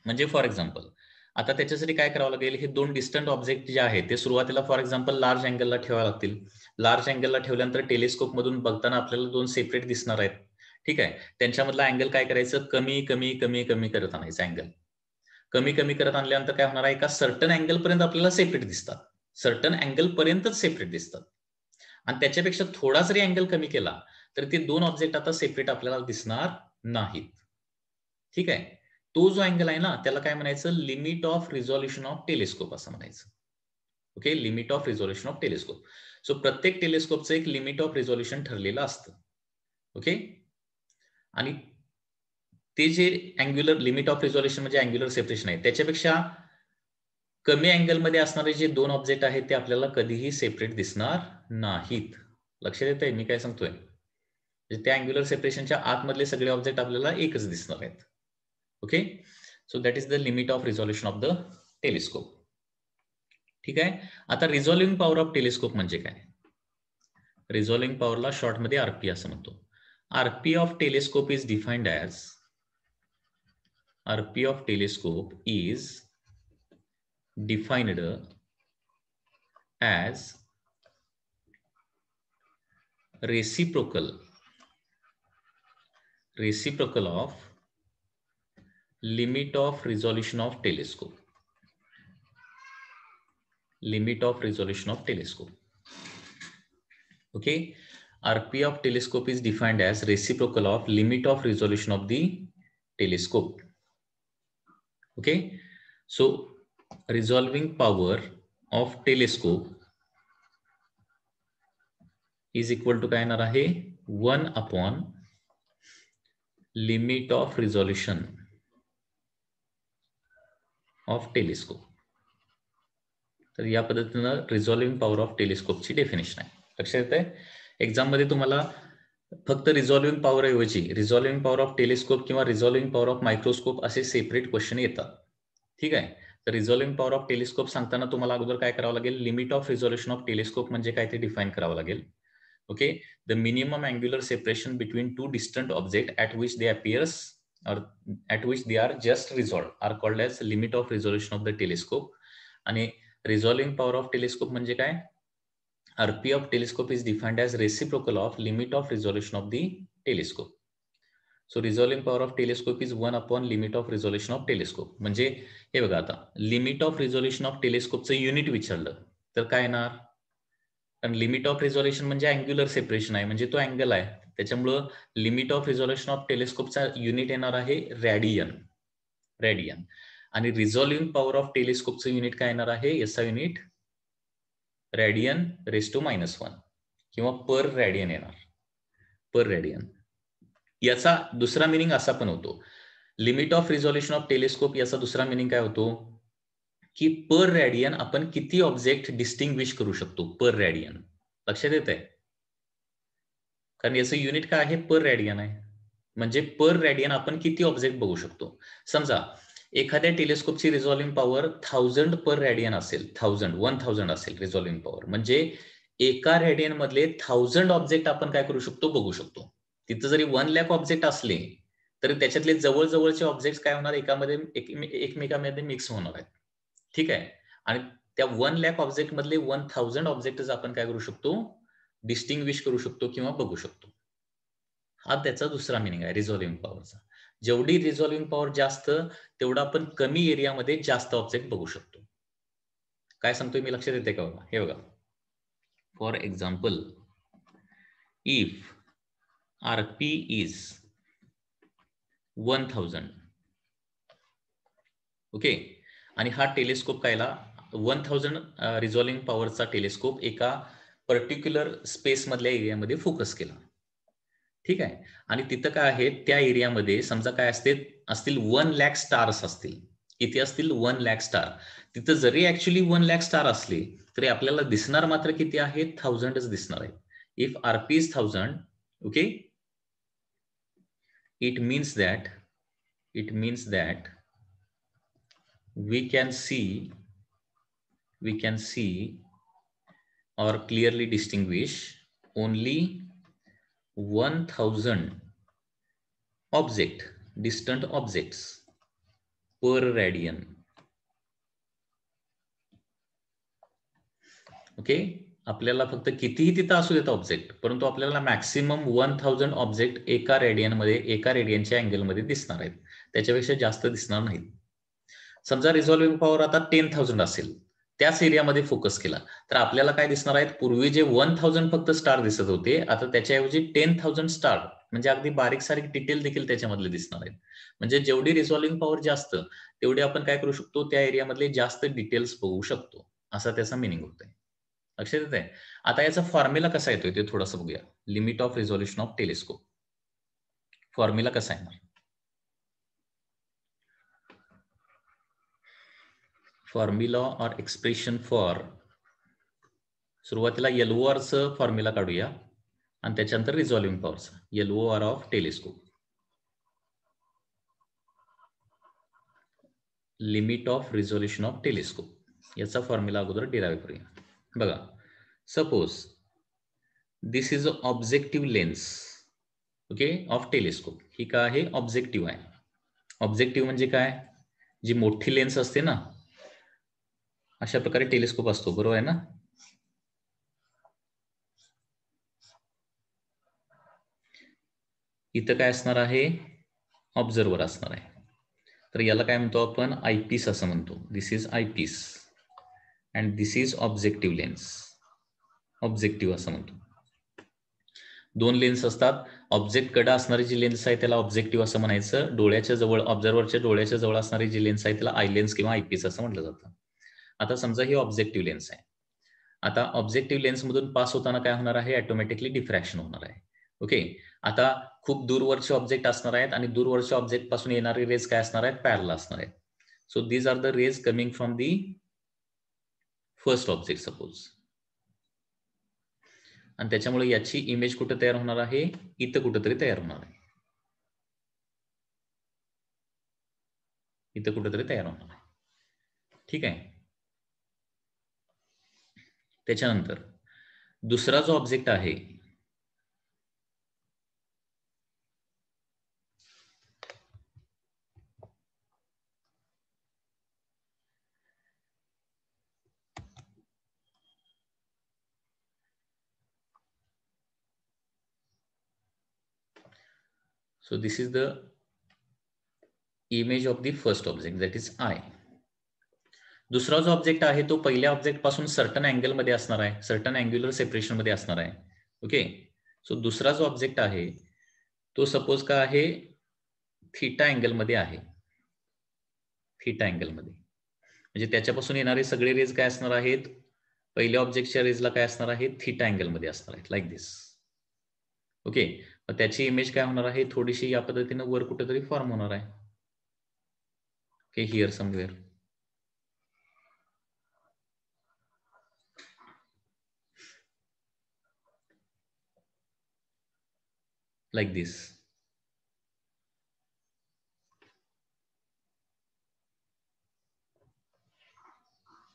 म्हणजे फॉर एक्झाम्पल आता त्याच्यासाठी काय करावं लागेल, हे दोन डिस्टंट ऑब्जेक्ट जे आहेत ते सुरुवातीला फॉर एक्झाम्पल लार्ज अँगलला ठेवावे लागतील. लार्ज अँगलला ठेवल्यानंतर टेलिस्कोप मधून बघताना आपल्याला दोन सेपरेट दिसणार आहेत. ठीक आहे, त्यांच्यामधला अँगल काय करायचं, कमी कमी कमी कमी करत आणायचं. अँगल कमी कमी करत आणल्यानंतर काय होणार आहे, एका सर्टन अँगल पर्यंत आपल्याला सेपरेट दिसतात, सर्टन अँगल पर्यंतच सेपरेट दिसतात. आणि त्याच्यापेक्षा थोडा जरी अँगल कमी केला तर ते दोन ऑब्जेक्ट आता सेपरेट आपल्याला दिसणार नाहीत. ठीक आहे, तो जो अँगल आहे ना त्याला काय म्हणायचं, limit of resolution of telescope असं म्हणायचं. Okay, limit of resolution of telescope. So प्रत्येक टेलिस्कोपचं एक लिमिट ऑफ रिझॉल्युशन ठरलेलं असतं. ओके, आणि ते जे अँग्युलर लिमिट ऑफ रिझॉल्युशन म्हणजे अँग्युलर सेपरेशन आहे त्याच्यापेक्षा कमी अँगल मध्ये असणारे जे दोन ऑब्जेक्ट आहेत ते आपल्याला कधीही सेपरेट दिसणार नाहीत. लक्षात येतंय मी काय सांगतोय, म्हणजे त्या अँग्युलर सेपरेशनच्या आतमधले सगळे ऑब्जेक्ट आपल्याला एकच दिसणार आहेत. Okay, so that is the limit of resolution of the telescope. ठीक आहे, आता रिझॉल्विंग पॉवर ऑफ टेलिस्कोप म्हणजे काय, रिझॉल्विंग पॉवरला शॉर्ट मध्ये आरपी असं म्हणतो. RP of telescope is defined as, RP of telescope is defined as reciprocal of limit of resolution of telescope. Limit of resolution of telescope. Okay, RP of telescope is defined as reciprocal of limit of resolution of the telescope. Okay, so resolving power of telescope is equal to काय येणार आहे 1 upon limit of resolution of telescope. तर या पद्धतीनं रिझॉल्विंग पॉवर ऑफ टेलिस्कोपची डेफिनेशन आहे. लक्षात येतंय? एक्झाम मध्ये तुम्हाला फक्त रिझॉल्विंग पॉवर ऐवजी रिझॉल्विंग पॉवर ऑफ टेलिस्कोप किंवा रिझॉल्विंग पॉवर ऑफ मायक्रोस्कोप असे सेपरेट क्वेश्चन येतात. ठीक आहे. तर रिझॉल्विंग पॉवर ऑफ टेलिस्कोप सांगताना तुम्हाला अगोदर काय करावं लागेल, limit of resolution of telescope म्हणजे काय ते डिफाईन करावं लागेल. Okay, the minimum angular separation between to distant object at which they appears or at which they are just resolved are called as limit of resolution of the telescope. आणि resolving power of telescope म्हणजे काय, RP of telescope is defined as reciprocal of limit of resolution of the telescope. So resolving power of telescope is 1 upon limit of resolution of telescope. म्हणजे हे बघा आता लिमिट ऑफ रिझॉल्युशन ऑफ टेलिस्कोपचं युनिट विचारलं तर काय येणार, कारण लिमिट ऑफ रिझॉल्युशन म्हणजे अँग्युलर सेपरेशन आहे, म्हणजे तो अँगल आहे. त्याच्यामुळं लिमिट ऑफ रिझॉल्युशन ऑफ टेलिस्कोपचा युनिट येणार आहे रॅडियन. आणि रिझॉल्विंग पॉवर ऑफ टेलिस्कोपचं युनिट काय येणार आहे, याचा युनिट रॅडियन रेस टू -1 किंवा पर रॅडियन येणार, पर रॅडियन. याचा दुसरा मिनिंग असा पण होतो, limit of resolution of telescope याचा दुसरा मिनिंग काय होतो की पर रॅडियन आपण किती ऑब्जेक्ट डिस्टिंग्विश करू शकतो पर रॅडियन. लक्षात येत आहे? कारण याचं युनिट काय आहे, पर रॅडियन आहे. म्हणजे पर रॅडियन आपण किती ऑब्जेक्ट बघू शकतो. समजा एखाद्या टेलिस्कोपची रिझॉल्विंग पॉवर 1000 पर रॅडियन असेल, 1000 असेल रिझॉल्विंग पॉवर, म्हणजे एका रॅडियन मधले 1000 ऑब्जेक्ट आपण काय करू शकतो, बघू शकतो. तिथं जरी 1 लाख ऑब्जेक्ट असले तरी त्याच्यातले जवळजवळचे ऑब्जेक्ट काय होणार, एकमेकांमध्ये मिक्स होणार आहेत. ठीक आहे. आणि त्या 1 लाख ऑब्जेक्ट मधले 1000 ऑब्जेक्ट आपण काय करू शकतो, डिस्टिंग्विश करू शकतो किंवा बघू शकतो. हा त्याचा दुसरा मिनिंग आहे रिझॉल्विंग पॉवरचा. जेवढी रिझॉल्विंग पॉवर जास्त तेवढा आपण कमी एरियामध्ये जास्त ऑब्जेक्ट बघू शकतो. काय सांगतोय मी, लक्षात येते का बाबा? हे बघा, for example if RP is 1000, okay, आणि हा टेलिस्कोप कायला 1000 रिझॉल्विंग पॉवरचा टेलिस्कोप एका पर्टिक्युलर स्पेस मधल्या एरियामध्ये फोकस केला. ठीक आहे. आणि तिथं काय आहे, त्या एरियामध्ये समजा काय असतील 1 लाख स्टार्स असतील. किती असतील, 1 लाख स्टार. तिथं जरी ऍक्च्युली 1 लाख स्टार असले तरी आपल्याला दिसणार मात्र किती आहेत, 1000च दिसणार आहे. If RP is 1000, okay, it means that we can see or clearly distinguish only 1000 distant objects per radian. Okay, आपल्याला फक्त कितीही तिथं असू देत ऑब्जेक्ट, परंतु आपल्याला मॅक्सिमम 1000 ऑब्जेक्ट एका रेडियनच्या अँगलमध्ये दिसणार आहेत. त्याच्यापेक्षा जास्त दिसणार नाहीत. समजा रिझॉल्विंग पॉवर आता 10,000 असेल, त्याच एरियामध्ये फोकस केला तर आपल्याला काय दिसणार आहेत, पूर्वी जे 1000 फक्त स्टार दिसत होते, आता त्याच्याऐवजी 10,000 स्टार, म्हणजे अगदी बारीक सारीक डिटेल देखील त्याच्यामधले दिसणार आहेत. म्हणजे जेवढी रिझॉल्विंग पॉवर जास्त तेवढी आपण काय करू शकतो, त्या एरियामधले जास्त डिटेल्स बघू शकतो, असा त्याचा मिनिंग होतोय. लक्षात येत आहे? आता याचा फॉर्म्युला कसा येतोय ते थोडंसं बघूया. Limit of resolution of telescope formula कसा येणार, फॉर्म्युला ऑर एक्सप्रेशन फॉर, सुरुवातीला LOR चं फॉर्म्युला काढूया आणि त्याच्यानंतर रिझॉल्विंग पॉवरचा. LOR of telescope, limit of resolution of telescope, याचा फॉर्म्युला अगोदर डिराइव्ह करूया. बघा, suppose this is a objective lens, okay, of telescope. ही काय आहे, ऑब्जेक्टिव्ह आहे. ऑब्जेक्टिव्ह म्हणजे काय, जी मोठी लेन्स असते ना, अशा प्रकारे टेलिस्कोप असतो, बरोबर आहे ना. इथं काय असणार आहे, ऑब्झर्वर असणार आहे. तर याला काय म्हणतो आपण, आयपीस असं म्हणतो. This is eyepiece and this is objective lens. Objective असं म्हणतो. 2 लेन्स असतात. ऑब्जेक्ट कडे असणारी जी लेन्स आहे त्याला ऑब्जेक्टिव्ह असं म्हणायचं. डोळ्याच्या जवळ, ऑब्झर्वरच्या डोळ्याच्या जवळ असणारी जी लेन्स आहे त्याला आय लेन्स किंवा आयपीस असं म्हटलं जातं. आता समजा ही ऑब्जेक्टिव्ह लेन्स आहे आता ऑब्जेक्टिव्ह लेन्स मधून पास होताना काय होणार आहे, ऑटोमॅटिकली डिफ्रॅक्शन होणार आहे. ओके, आता खूप दूरवरचे ऑब्जेक्ट असणार आहेत आणि दूरवरच्या ऑब्जेक्ट पासून येणारे रेज काय असणार आहेत, पॅरल असणार आहेत. So these are the rays coming from the first object suppose. आणि त्याच्यामुळे याची इमेज कुठे तयार होणार आहे, इथं कुठेतरी तयार होणार आहे, इथं कुठेतरी तयार होणार आहे. ठीक आहे. त्याच्यानंतर दुसरा जो ऑब्जेक्ट आहे, so this is the image of the first object, that is I. दुसरा जो ऑब्जेक्ट आहे तो पहिल्या ऑब्जेक्ट पासून सर्टन अँगल मध्ये असणार आहे, सर्टन अँग्युलर सेपरेशन मध्ये असणार आहे. ओके, सो दुसरा जो ऑब्जेक्ट आहे तो सपोज काय आहे, थीटा अँगल मध्ये आहे, थीटा अँगल मध्ये. म्हणजे त्याच्यापासून येणारे सगळे रेज काय असणार आहेत, पहिल्या ऑब्जेक्टच्या रेजला काय असणार आहे, थीटा अँगल मध्ये असणार आहेत, लाईक दिस. ओके, मग त्याची इमेज काय होणार आहे, थोडीशी या पद्धतीने वर कुठेतरी फॉर्म होणार आहे. Okay, here somewhere. like this.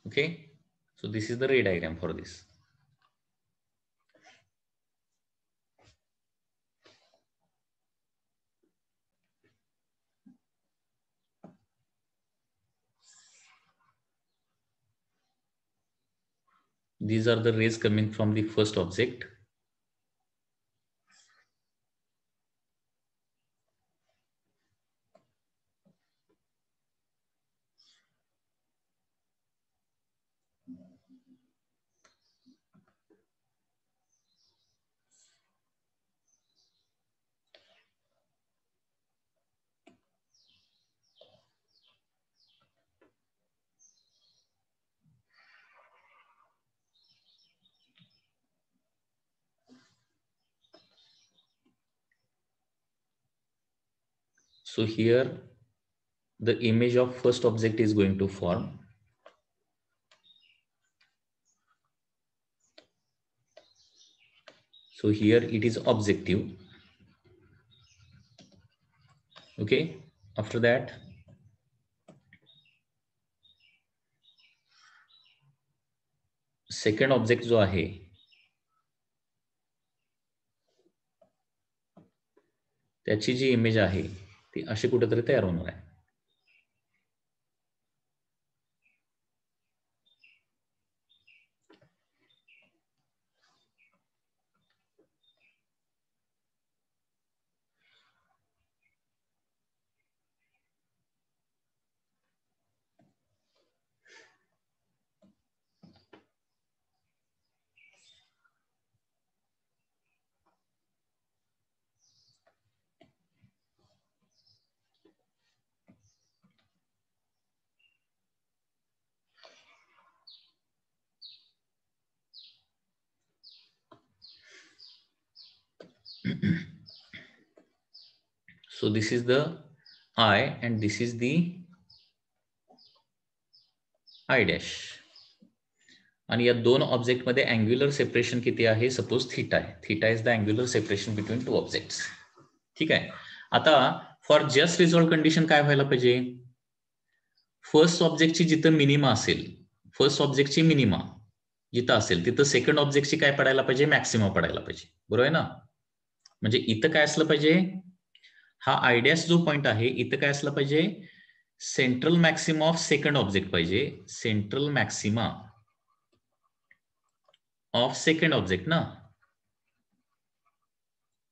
Okay, so this is the ray diagram for this. These are the rays coming from the first object. So here the image of first object is going to form. So here it is objective. Okay, after that second object जो आहे त्याची जी इमेज आहे ती अशी कुठेतरी तयार होणार आहे. So this is the I and this is the I dash. आणि या दोन ऑब्जेक्ट मध्ये अँग्युलर सेपरेशन किती आहे, सपोज थीटा आहे. Theta is the angular separation between two objects. ठीक आहे. आता फॉर जस्ट रिझॉल्व कंडिशन काय व्हायला पाहिजे, फर्स्ट ऑब्जेक्टची जिथं मिनिमा असेल, फर्स्ट ऑब्जेक्टची मिनिमा जिथं असेल तिथं सेकंड ऑब्जेक्टची काय पडायला पाहिजे, मॅक्सिमा पडायला पाहिजे. बरोबर आहे ना. म्हणजे इथं काय असलं पाहिजे, हा आयडियास जो पॉइंट आहे इथं काय असलं पाहिजे, central maxima of second object पाहिजे, central maxima of second object ना.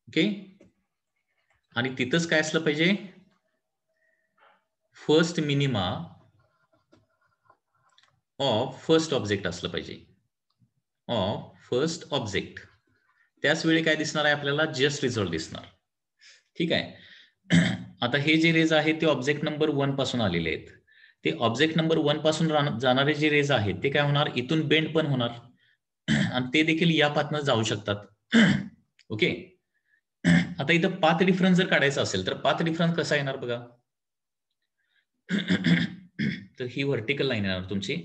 ओके, आणि तिथंच काय असलं पाहिजे, first minima of first object असलं पाहिजे, ऑफ फर्स्ट ऑब्जेक्ट. त्याच वेळी काय दिसणार आहे आपल्याला, जस्ट रिझल्ट दिसणार. ठीक आहे. आता हे जे रेज आहेत ते ऑब्जेक्ट नंबर 1 पासून आलेले आहेत. ते ऑब्जेक्ट नंबर 1 पासून जाणारे जे रेज आहेत ते काय होणार, इथून बेंड पण होणार. आणि ते देखील या पाथनं जाऊ शकतात. ओके, आता इथं पाथ डिफरन्स जर काढायचा असेल तर पाथ डिफरन्स कसा येणार बघा. तर ही व्हर्टिकल लाईन येणार तुमची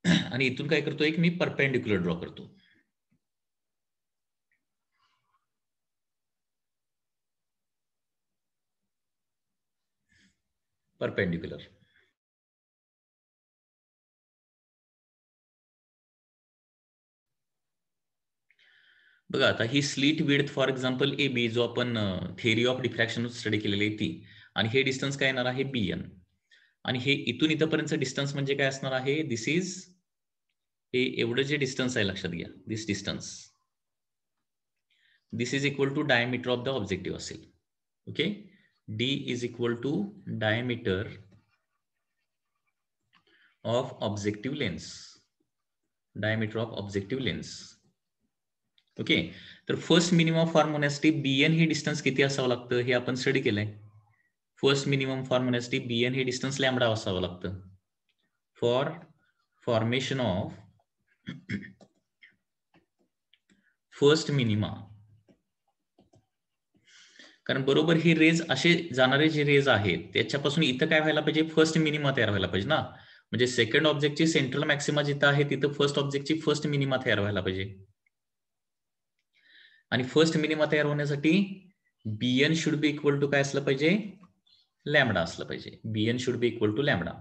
आणि इथून काय करतो एक मी परपेंडिक्युलर ड्रॉ करतो. परपेंडिक्युलर बघा. आता ही slit width for example A B जो आपण थिअरी ऑफ डिफ्रॅक्शन स्टडी केलेली आहे ती, आणि हे डिस्टन्स काय येणार आहे BN, आणि हे इथून इथपर्यंत डिस्टन्स म्हणजे काय असणार आहे, दिस इज हे एवढं जे डिस्टन्स आहे लक्षात घ्या, this distance this is equal to diameter of the objective असेल. Okay, D is equal to diameter of objective lens, diameter of objective lens. Okay, तर फर्स्ट मिनिमम फॉर्म होण्यासाठी BN ही डिस्टन्स किती असावं लागतं हे आपण स्टडी केलंय. फर्स्ट मिनिमम फॉर्म होण्यासाठी BN हे डिस्टन्स लॅम्बडा असावं लागतं for formation of first minima. कारण बरोबर ही रेज असे जाणारे जे रेज आहेत त्याच्यापासून इथं काय व्हायला पाहिजे, फर्स्ट मिनिमा तयार व्हायला पाहिजे ना. म्हणजे सेकंड ऑब्जेक्टची सेंट्रल मॅक्सिमा जिथं आहे तिथं फर्स्ट ऑब्जेक्टची फर्स्ट मिनिमा तयार व्हायला पाहिजे. आणि फर्स्ट मिनिमा तयार होण्यासाठी BN should be equal to काय असलं पाहिजे, लॅम्बडा असलं पाहिजे. BN should be equal to lambda.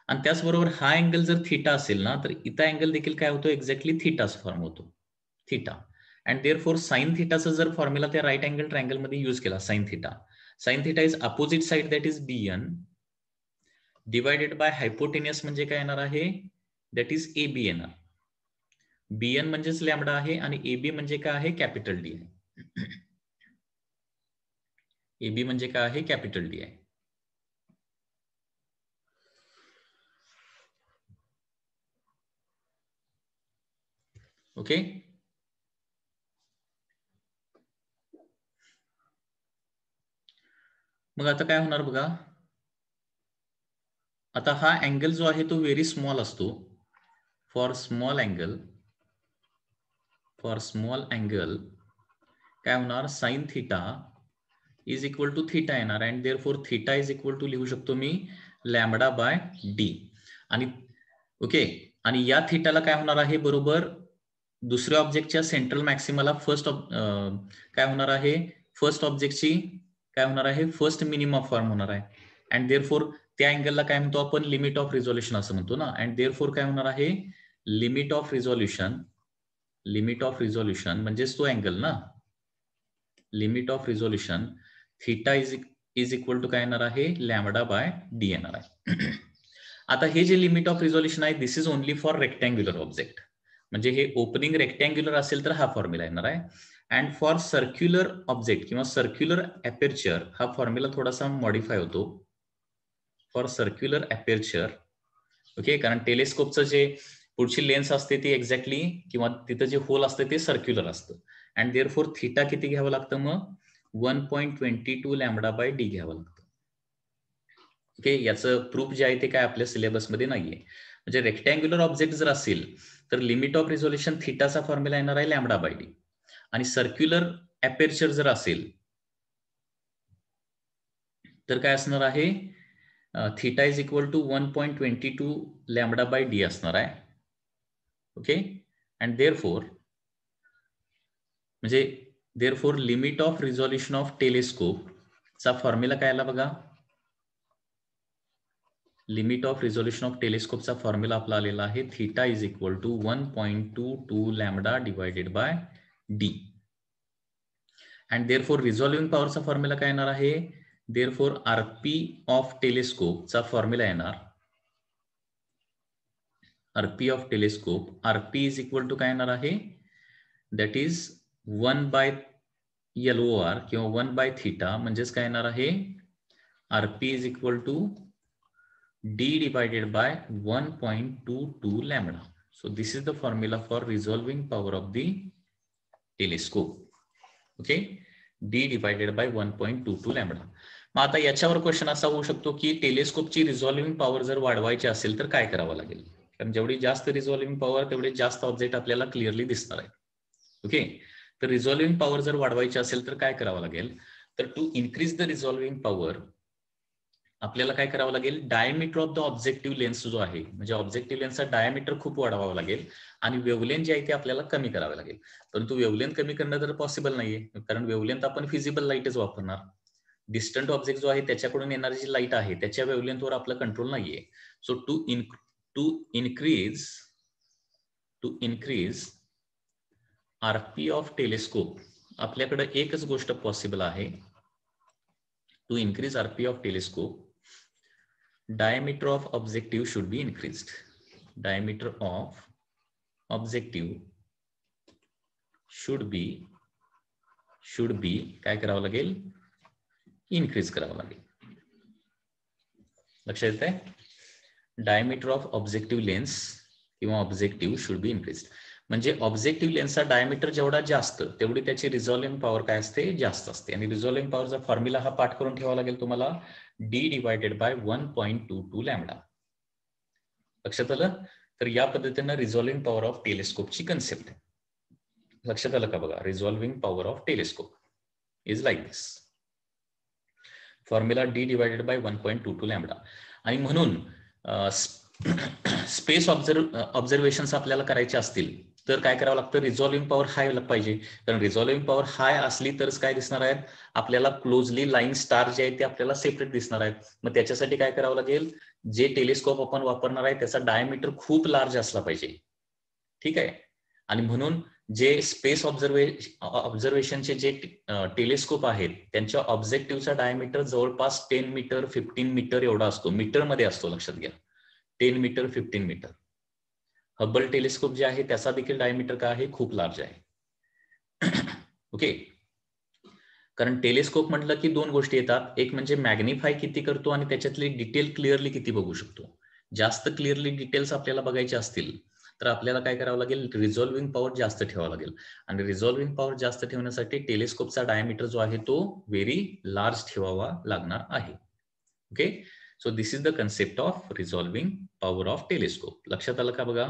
आणि त्याचबरोबर हा अँगल जर थिटा असेल ना तर इथं अँगल देखील काय होतो, एक्झॅक्टली थिटाच फॉर्म होतो, थिटा. अँड देअरफॉर साइन थिटाचा जर फॉर्म्युला त्या राईट अँगल ट्रायंगल मध्ये युज केला, sign theta is opposite side that is BN divided by hypotenuse म्हणजे काय येणार आहे, दॅट इज AB येणार. BN म्हणजेच लॅम्बडा आहे आणि AB म्हणजे काय आहे, कॅपिटल D आहे. AB म्हणजे काय आहे, कॅपिटल D आहे. ओके, मग आता काय होणार बघा. आता हा अँगल जो आहे तो व्हेरी स्मॉल असतो. फॉर स्मॉल अँगल काय होणार, sine theta is equal to theta येणार. And therefore theta is equal to लिहू शकतो मी लॅम्बडा बाय D. आणि ओके, आणि या थिटाला काय होणार आहे, बरोबर दुसऱ्या ऑब्जेक्टच्या सेंट्रल मॅक्सिमाला काय होणार आहे, फर्स्ट ऑब्जेक्टची काय होणार आहे, फर्स्ट मिनिमा फॉर्म होणार आहे. अँड देअरफॉर त्या अँगलला काय म्हणतो आपण, लिमिट ऑफ रिझोल्युशन असं म्हणतो ना. अँड देअरफॉर काय होणार आहे, लिमिट ऑफ रिझोल्युशन म्हणजेच तो अँगल ना, limit of resolution theta is equal to काय येणार आहे, लॅम्बडा बाय D येणार आहे. आता हे जे लिमिट ऑफ रिझोल्युशन आहे this is only for rectangular object. म्हणजे हे ओपनिंग रेक्टँग्युलर असेल तर हा फॉर्म्युला येणार आहे. अँड फॉर सर्क्युलर ऑब्जेक्ट किंवा सर्क्युलर अपेर्चर हा फॉर्म्युला थोडासा मॉडिफाय होतो. फॉर सर्क्युलर अपेर्चर, ओके, कारण टेलिस्कोपचं जे पुढची लेन्स असते ती एक्झॅक्टली किंवा तिथं जे होल असते ते सर्क्युलर असतं. अँड देअरफॉर थिटा किती घ्यावं लागतं, मग 1.22 लॅम्बडा बाय D घ्यावं लागतं. ओके, याचं प्रूफ जे आहे ते काय आपल्या सिलेबसमध्ये नाहीये. म्हणजे रेक्टँग्युलर ऑब्जेक्ट जर असेल तर लिमिट ऑफ रिझोल्युशन थिटाचा फॉर्म्युला येणार आहे लॅम्बडा बाय D. आणि सर्क्युलर अपेर्चर जर असेल तर काय असणार आहे, theta is equal to 1.22 lambda by D असणार आहे. Okay, and therefore limit of resolution of telescope चा फॉर्म्युला काय आला बघा. लिमिट ऑफ रिझोल्युशन ऑफ टेलिस्कोपचा फॉर्म्युला आपला आलेला आहे theta is equal to 1.22 lambda divided by D. And therefore resolving पॉवरचा फॉर्म्युला काय येणार आहे, देअरफॉर RP ऑफ टेलिस्कोपचा फॉर्म्युला येणार, RP of telescope RP is equal to काय येणार आहे, दॅट इज 1 बाय LOR किंवा 1 बाय थिटा. म्हणजेच काय येणार आहे, RP is equal to D divided by 1.22 lambda. So this is the formula for resolving power of the telescope. Okay, D divided by 1.22 lambda. मग आता याच्यावर क्वेश्चन असा होऊ शकतो की टेलिस्कोपची रिझॉल्विंग पॉवर जर वाढवायची असेल तर काय करावं लागेल. कारण जेवढी जास्त रिझॉल्विंग पॉवर तेवढे जास्त ऑब्जेक्ट आपल्याला क्लिअरली दिसणार आहे. ओके, तर रिझॉल्विंग पॉवर जर वाढवायची असेल तर काय करावं लागेल, तर टू इन्क्रीज द रिझॉल्विंग पॉवर आपल्याला काय करावं लागेल, diameter of the objective lens जो आहे, म्हणजे ऑब्जेक्टिव्ह लेन्सचा डायमीटर खूप वाढवावा लागेल आणि वेव्हलेंथ जे आहे ते आपल्याला कमी करावे लागेल. परंतु वेव्हलेंथ कमी करणं तर पॉसिबल नाहीये, कारण वेव्हलेंथ आपण फिजिबल लाईटच वापरणार. डिस्टंट ऑब्जेक्ट जो आहे त्याच्याकडून येणारी जी लाईट आहे त्याच्या वेव्हलेंथवर आपला कंट्रोल नाहीये. So to increase RP of telescope आपल्याकडे एकच गोष्ट पॉसिबल आहे. To increase RP of telescope diameter of objective should be increased. Diameter of objective should be काय करावं लागेल, इन्क्रीज करावं लागेल. लक्षात येत आहे, डायमीटर ऑफ ऑब्जेक्टिव्ह लेन्स किंवा ऑब्जेक्टिव्ह शुड बी इन्क्रीज. म्हणजे ऑब्जेक्टिव्ह लेन्सचा डायमीटर जेवढा जास्त तेवढी त्याची रिझॉल्विंग पॉवर काय असते, जास्त असते. आणि रिझॉल्विंग पॉवरचा फॉर्म्युला हा पाठ करून ठेवावा लागेल तुम्हाला, d डिवायडेड बाय 1.22 लॅम्बडा. लक्षात आलं. तर या पद्धतीनं रिझॉल्विंग पॉवर ऑफ टेलिस्कोपची कन्सेप्ट आहे. लक्षात आलं का बघा, resolving power of telescope is like this. Formula d divided by 1.22 lambda. आणि म्हणून स्पेस ऑब्झर्वेशन्स आपल्याला करायचे असतील तर काय करावं लागतं, रिझॉल्विंग पॉवर हाय पाहिजे. कारण रिझॉल्विंग पॉवर हाय असली तरच काय दिसणार आहेत आपल्याला, क्लोजली लाईन स्टार जे आहेत ते आपल्याला सेपरेट दिसणार आहेत. मग त्याच्यासाठी काय करावं लागेल, जे टेलिस्कोप आपण वापरणार आहे त्याचा डायमीटर खूप लार्ज असला पाहिजे. ठीक आहे. आणि म्हणून जे स्पेस ऑब्झर्वेशनचे जे टेलिस्कोप आहेत त्यांच्या ऑब्जेक्टिव्हचा डायमीटर जवळपास 10 मीटर 15 मीटर एवढा असतो, मीटरमध्ये असतो. लक्षात घ्या, 10 मीटर 15 मीटर. हबल टेलिस्कोप जे आहे त्याचा देखील डायमीटर काय आहे, खूप लार्ज आहे. ओके, कारण टेलिस्कोप म्हटलं की दोन गोष्टी येतात, एक म्हणजे मॅग्निफाय किती करतो आणि त्याच्यातली डिटेल क्लिअरली किती बघू शकतो. जास्त क्लिअरली डिटेल्स आपल्याला बघायचे असतील तर आपल्याला काय करावं लागेल, रिझॉल्विंग पॉवर जास्त ठेवावं लागेल. आणि रिझॉल्विंग पॉवर जास्त ठेवण्यासाठी टेलिस्कोपचा डायमीटर जो आहे तो व्हेरी लार्ज ठेवावा लागणार आहे. Okay, so this is the concept of resolving power of telescope. लक्षात आलं का बघा.